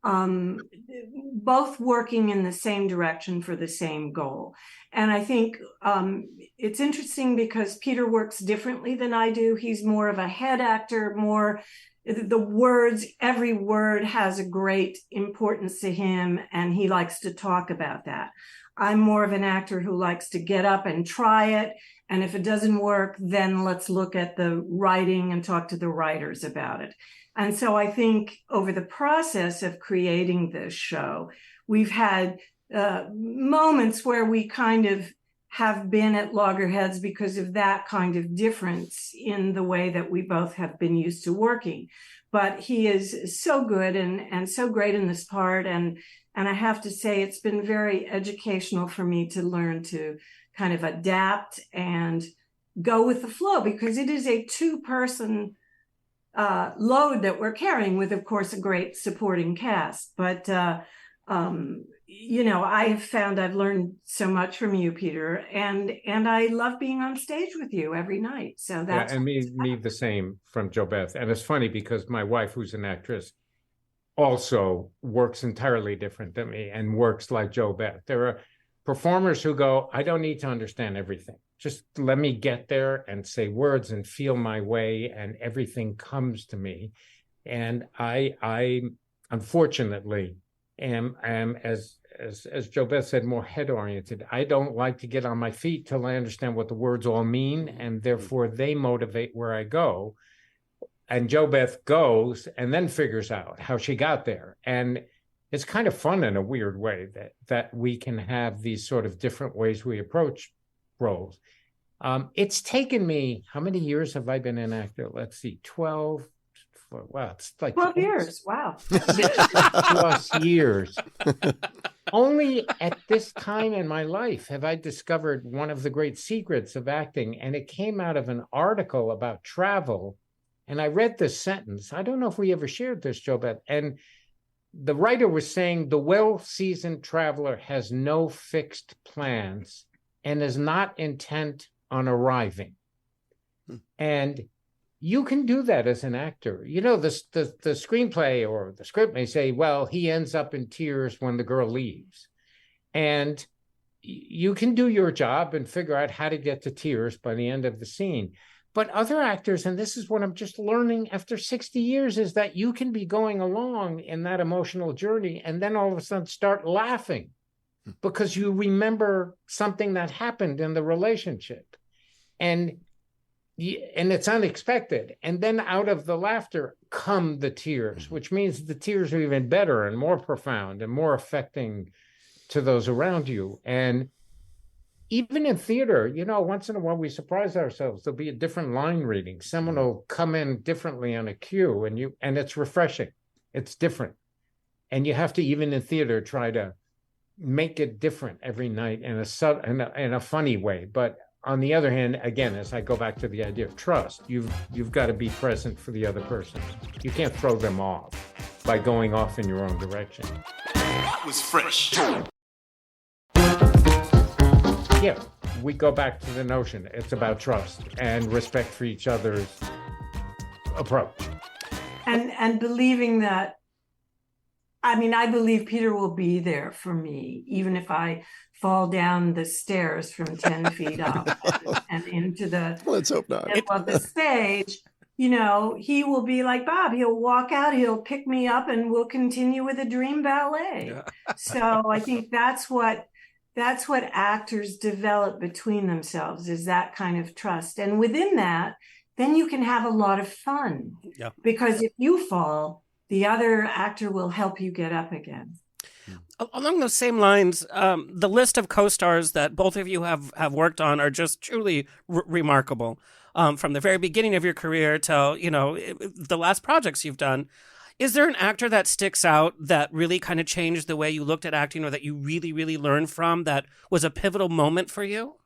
both working in the same direction for the same goal. And I think it's interesting because Peter works differently than I do. He's more of a head actor, more the words, every word has a great importance to him, and he likes to talk about that. I'm more of an actor who likes to get up and try it. And if it doesn't work, then let's look at the writing and talk to the writers about it. And so I think over the process of creating this show, we've had moments where we kind of have been at loggerheads because of that kind of difference in the way that we both have been used to working. But he is so good and so great in this part. And I have to say, it's been very educational for me to learn to kind of adapt and go with the flow, because it is a two-person load that we're carrying with, of course, a great supporting cast. But I have found I've learned so much from you, Peter, and I love being on stage with you every night. So that's and me the same from JoBeth. And it's funny because my wife, who's an actress, also works entirely different than me and works like JoBeth. There are performers who go, I don't need to understand everything. Just let me get there and say words and feel my way, and everything comes to me. And I unfortunately am as JoBeth said, more head oriented. I don't like to get on my feet till I understand what the words all mean, and therefore they motivate where I go. And JoBeth goes and then figures out how she got there. And it's kind of fun in a weird way that we can have these sort of different ways we approach roles. It's taken me, how many years have I been an actor? Let's see, 12. Wow, it's like 12 years. Wow. 6+ years. Only at this time in my life have I discovered one of the great secrets of acting, and it came out of an article about travel. And I read this sentence. I don't know if we ever shared this, JoBeth. And the writer was saying, the well-seasoned traveler has no fixed plans and is not intent on arriving. And you can do that as an actor. You know, the screenplay or the script may say, well, he ends up in tears when the girl leaves. And you can do your job and figure out how to get to tears by the end of the scene. But other actors, and this is what I'm just learning after 60 years, is that you can be going along in that emotional journey and then all of a sudden start laughing because you remember something that happened in the relationship. And it's unexpected. And then out of the laughter come the tears, which means the tears are even better and more profound and more affecting to those around you. And even in theater, you know, once in a while we surprise ourselves. There'll be a different line reading. Someone will come in differently on a cue, and it's refreshing. It's different. And you have to, even in theater, try to make it different every night in a funny way. But on the other hand, again, as I go back to the idea of trust, you've got to be present for the other person. You can't throw them off by going off in your own direction. That was fresh. Yeah, we go back to the notion. It's about trust and respect for each other's approach. And believing that, I mean, I believe Peter will be there for me, even if I fall down the stairs from 10 feet up and into the Let's hope not. middle of the stage. You know, he will be like Bob. He'll walk out, he'll pick me up, and we'll continue with a dream ballet. Yeah. So I think that's what actors develop between themselves, is that kind of trust. And within that, then you can have a lot of fun. Yeah. Because if you fall, the other actor will help you get up again. Along those same lines, the list of co-stars that both of you have worked on are just truly remarkable. From the very beginning of your career till, you know, the last projects you've done. Is there an actor that sticks out that really kind of changed the way you looked at acting, or that you really, really learned from, that was a pivotal moment for you?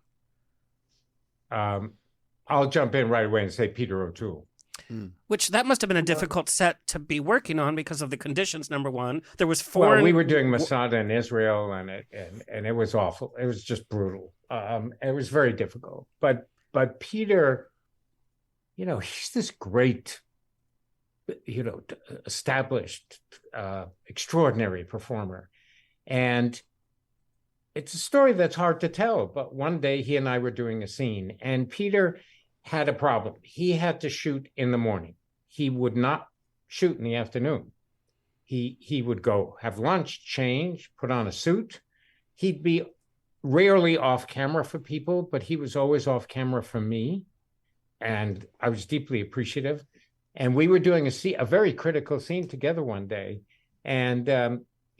I'll jump in right away and say Peter O'Toole. Which that must have been a difficult set to be working on because of the conditions. Number one, there was four. Well, we were doing Masada in Israel, and it was awful. It was just brutal. It was very difficult. But Peter, you know, he's this great, you know, established, extraordinary performer, and it's a story that's hard to tell. But one day he and I were doing a scene, and Peter had a problem. He had to shoot in the morning. He would not shoot in the afternoon. He would go have lunch, change, put on a suit. He'd be rarely off camera for people, but he was always off camera for me. And I was deeply appreciative. And we were doing a very critical scene together one day. And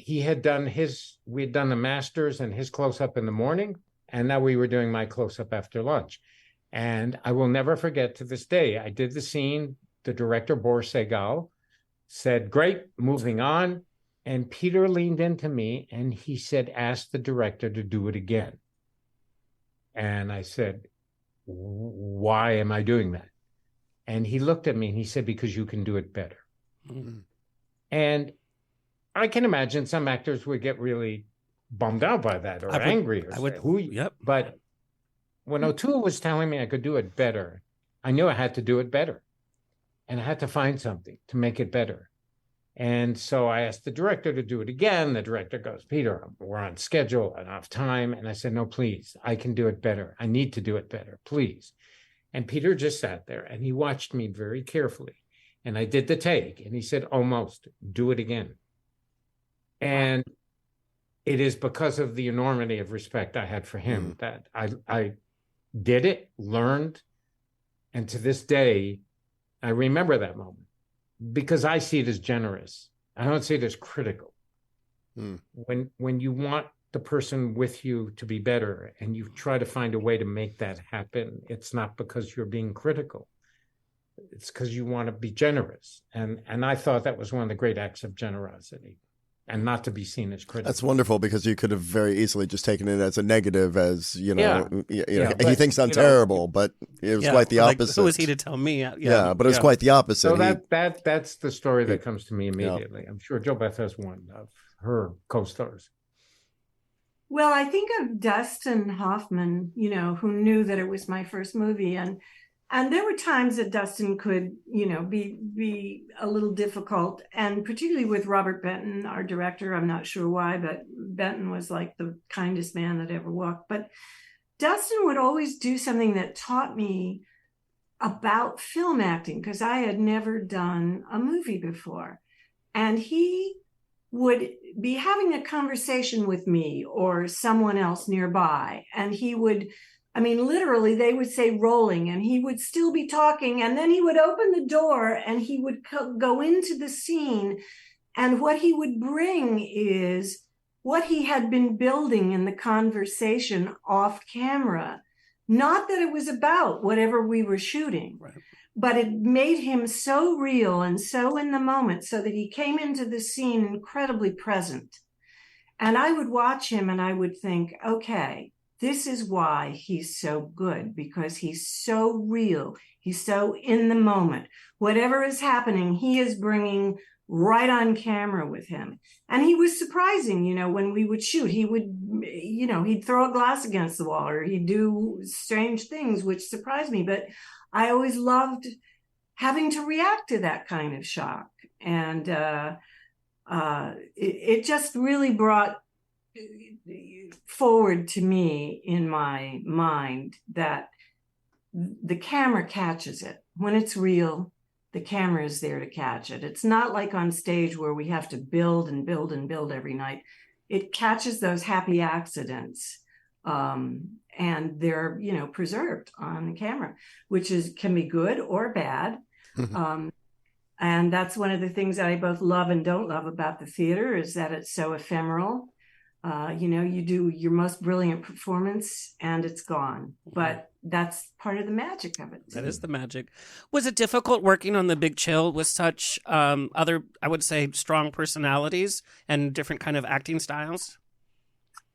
we had done the masters and his close-up in the morning. And now we were doing my close-up after lunch. And I will never forget to this day, I did the scene, the director, Boris Segal, said, great, moving on. And Peter leaned into me and he said, ask the director to do it again. And I said, why am I doing that? And he looked at me and he said, because you can do it better. Mm-hmm. And I can imagine some actors would get really bummed out by that or angry. But when O'Toole was telling me I could do it better, I knew I had to do it better. And I had to find something to make it better. And so I asked the director to do it again. The director goes, Peter, we're on schedule, I don't have time. And I said, no, please, I can do it better. I need to do it better, please. And Peter just sat there and he watched me very carefully. And I did the take and he said, almost, do it again. And it is because of the enormity of respect I had for him that I did it, learned, and to this day, I remember that moment because I see it as generous. I don't see it as critical. When you want the person with you to be better and you try to find a way to make that happen, it's not because you're being critical. It's because you want to be generous. And I thought that was one of the great acts of generosity. And not to be seen as critical. That's wonderful because you could have very easily just taken it as a negative, as he thinks I'm terrible, but it was quite the opposite. Like, who is he to tell me? But it was quite the opposite. So that's the story that comes to me immediately. I'm sure JoBeth has one of her co-stars. Well, I think of Dustin Hoffman, who knew that it was my first movie, and And there were times that Dustin could, be a little difficult, and particularly with Robert Benton, our director. I'm not sure why, but Benton was like the kindest man that ever walked. But Dustin would always do something that taught me about film acting, because I had never done a movie before. And he would be having a conversation with me or someone else nearby, and he would, literally, they would say rolling, and he would still be talking, and then he would open the door and he would go into the scene, and what he would bring is what he had been building in the conversation off camera. Not that it was about whatever we were shooting, right, but it made him so real and so in the moment, so that he came into the scene incredibly present. And I would watch him and I would think, okay, this is why he's so good, because he's so real. He's so in the moment. Whatever is happening, he is bringing right on camera with him. And he was surprising, when we would shoot, he would, he'd throw a glass against the wall, or he'd do strange things, which surprised me. But I always loved having to react to that kind of shock. And it just really brought forward to me in my mind that the camera catches it. When it's real, the camera is there to catch it. It's not like on stage where we have to build and build and build every night. It catches those happy accidents, and they're, preserved on the camera, which can be good or bad. And that's one of the things that I both love and don't love about the theater, is that it's so ephemeral. You do your most brilliant performance and it's gone, but that's part of the magic of it. That is the magic. Was it difficult working on The Big Chill with such other, I would say, strong personalities and different kind of acting styles?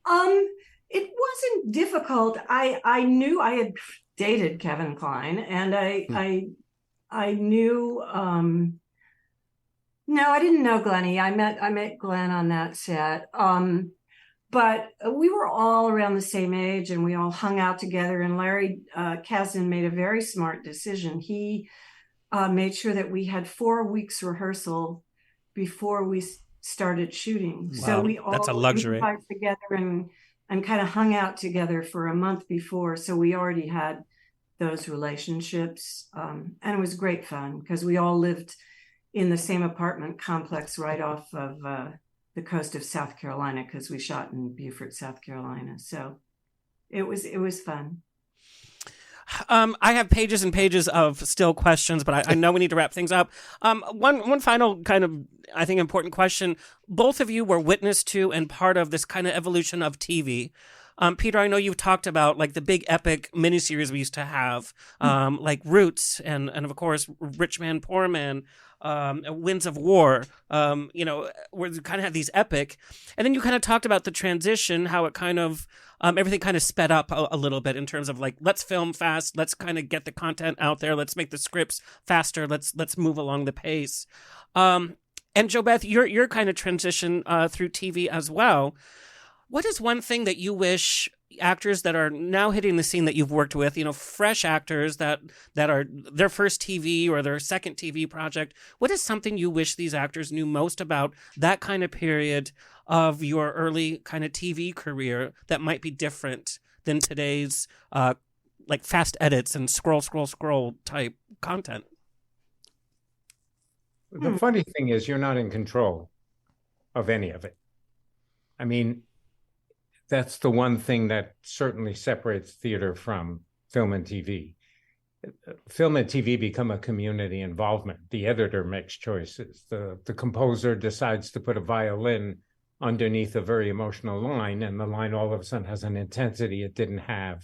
It wasn't difficult. I knew I had dated Kevin Kline, and I knew, no, I didn't know Glennie. I met Glenn on that set. But we were all around the same age, and we all hung out together. And Larry Kasdan made a very smart decision. He made sure that we had 4 weeks rehearsal before we started shooting. Wow, so we all that's a luxury. Together and kind of hung out together for a month before. So we already had those relationships. And it was great fun, because we all lived in the same apartment complex right off of the coast of South Carolina, because we shot in Beaufort, South Carolina. So it was fun. I have pages and pages of still questions, but I know we need to wrap things up. One final kind of, I think, important question. Both of you were witness to and part of this kind of evolution of TV. Peter, I know you've talked about like the big epic miniseries we used to have, like Roots and of course, Rich Man, Poor Man, Winds of War, where you kind of had these epic. And then you kind of talked about the transition, how it kind of, everything kind of sped up a little bit in terms of like, let's film fast, let's kind of get the content out there, let's make the scripts faster, let's move along the pace. And JoBeth, your kind of transition through TV as well. What is one thing that you wish actors that are now hitting the scene that you've worked with, fresh actors that are their first TV or their second TV project, what is something you wish these actors knew most about that kind of period of your early kind of TV career that might be different than today's like fast edits and scroll type content? The funny thing is, you're not in control of any of it. I mean, that's the one thing that certainly separates theater from film and TV. Film and TV become a community involvement. The editor makes choices. The composer decides to put a violin underneath a very emotional line, and the line all of a sudden has an intensity it didn't have.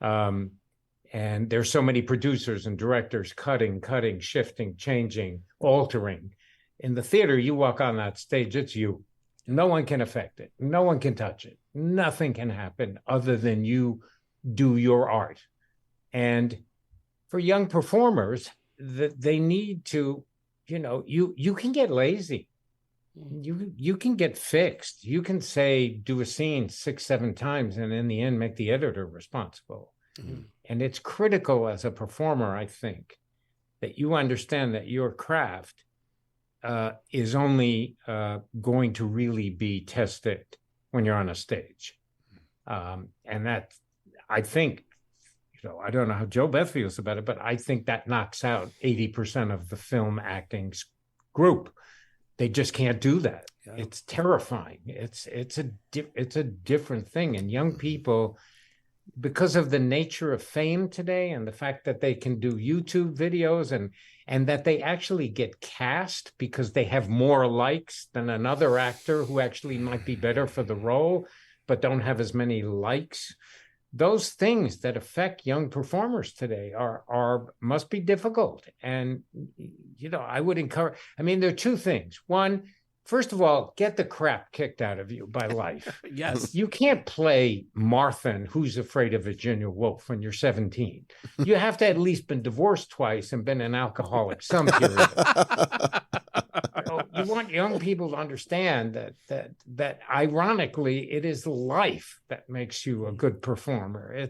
And there's so many producers and directors cutting, shifting, changing, altering. In the theater, you walk on that stage, it's you. No one can affect it. No one can touch it. Nothing can happen other than you do your art. And for young performers, they need to, you can get lazy. You can get fixed. You can say, do a scene 6-7 times, and in the end, make the editor responsible. Mm-hmm. And it's critical as a performer, I think, that you understand that your craft is only going to really be tested when you're on a stage. And that, I think, I don't know how JoBeth feels about it, but I think that knocks out 80% of the film acting group. They just can't do that. Yeah. It's terrifying. It's a different thing. And young people, because of the nature of fame today and the fact that they can do YouTube videos and that they actually get cast because they have more likes than another actor who actually might be better for the role, but don't have as many likes. Those things that affect young performers today must be difficult. And, I would encourage, there are two things. One, first of all, get the crap kicked out of you by life. Yes. You can't play Martha in Who's Afraid of Virginia Woolf when you're 17. You have to at least been divorced twice and been an alcoholic some period. You want young people to understand that ironically, it is life that makes you a good performer.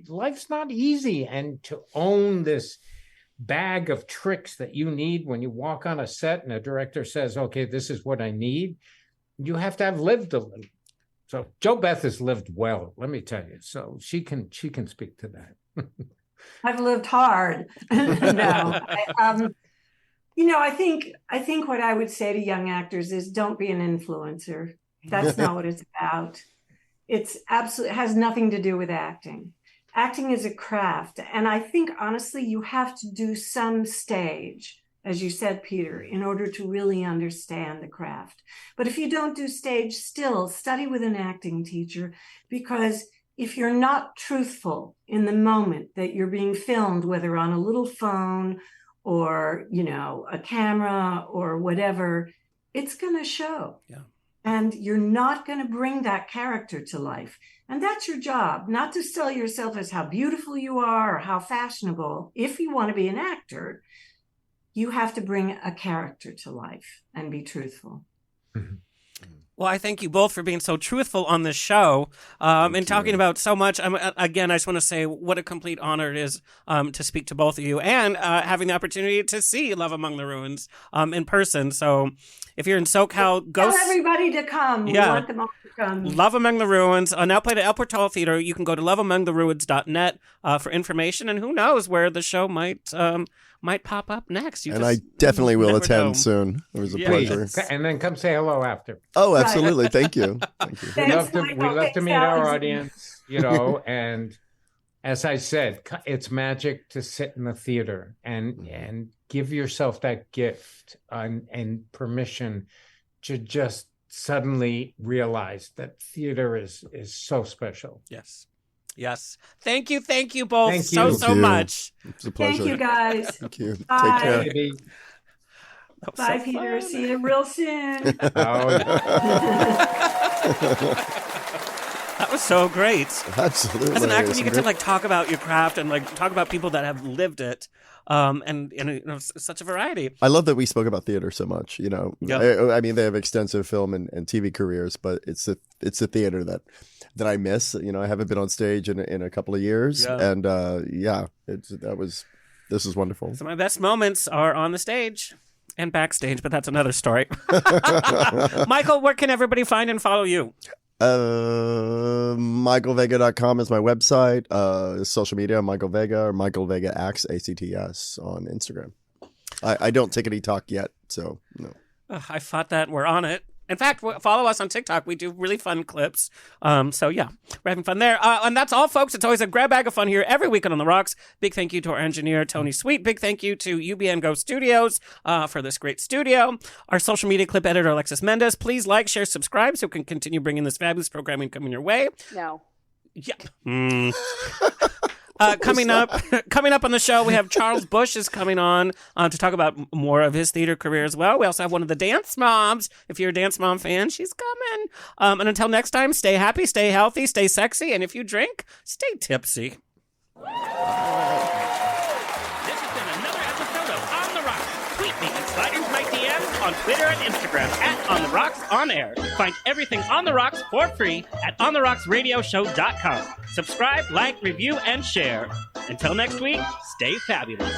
Life's not easy, and to own this bag of tricks that you need when you walk on a set and a director says, okay, this is what I need, you have to have lived a little. So JoBeth has lived well, let me tell you. So she can speak to that. I've lived hard. No. I think what I would say to young actors is don't be an influencer. That's not what it's about. It has nothing to do with acting. Acting is a craft. And I think, honestly, you have to do some stage, as you said, Peter, in order to really understand the craft. But if you don't do stage, still study with an acting teacher, because if you're not truthful in the moment that you're being filmed, whether on a little phone or, a camera or whatever, it's going to show. Yeah. And you're not going to bring that character to life. And that's your job, not to sell yourself as how beautiful you are or how fashionable. If you want to be an actor, you have to bring a character to life and be truthful. Mm-hmm. Well, I thank you both for being so truthful on this show and talking about so much. Again, I just want to say what a complete honor it is to speak to both of you and having the opportunity to see Love Among the Ruins in person. So if you're in SoCal, go... Tell everybody to come. Yeah. We want them all to come. Love Among the Ruins, now played at El Portal Theater. You can go to loveamongtheruins.net for information, and who knows where the show might pop up next. I definitely will attend soon. It was a pleasure. And then come say hello after. Oh, absolutely. Thank you. Thank you. We love to meet our audience, and as I said, it's magic to sit in the theater and give yourself that gift and permission to just suddenly realize that theater is so special. Yes. Yes. Thank you both so much. It's a pleasure. Thank you, guys. Thank you. Bye. Take care. Baby. Bye, so Peter. Fun. See you real soon. That was so great. Absolutely. As an actor, you get to talk about your craft and talk about people that have lived it. And such a variety. I love that we spoke about theater so much. Yeah. I mean, they have extensive film and TV careers, but it's the theater that I miss. I haven't been on stage in a couple of years, and this is wonderful. So my best moments are on the stage and backstage, but that's another story. Michael, where can everybody find and follow you? MichaelVega.com is my website. Social media, Michael Vega or Michael Vega Acts, ACTS on Instagram. I don't take any talk yet, so no. I thought that we're on it. In fact, follow us on TikTok. We do really fun clips. So yeah, we're having fun there. And that's all, folks. It's always a grab bag of fun here every weekend on The Rocks. Big thank you to our engineer, Tony Sweet. Big thank you to UBN Go Studios for this great studio. Our social media clip editor, Alexis Mendez. Please like, share, subscribe so we can continue bringing this fabulous programming coming your way. No. Yeah. Coming up on the show, we have Charles Bush is coming on to talk about more of his theater career as well. We also have one of the Dance Moms. If you're a Dance Mom fan, she's coming. And until next time, stay happy, stay healthy, stay sexy, and if you drink, stay tipsy. This has been another episode of On the Rocks. Tweet me at Sliders My DMs on Twitter and Instagram at On The Rocks On Air. Find everything On The Rocks for free at OnTheRocksRadioshow.com. Subscribe, like, review, and share. Until next week, stay fabulous.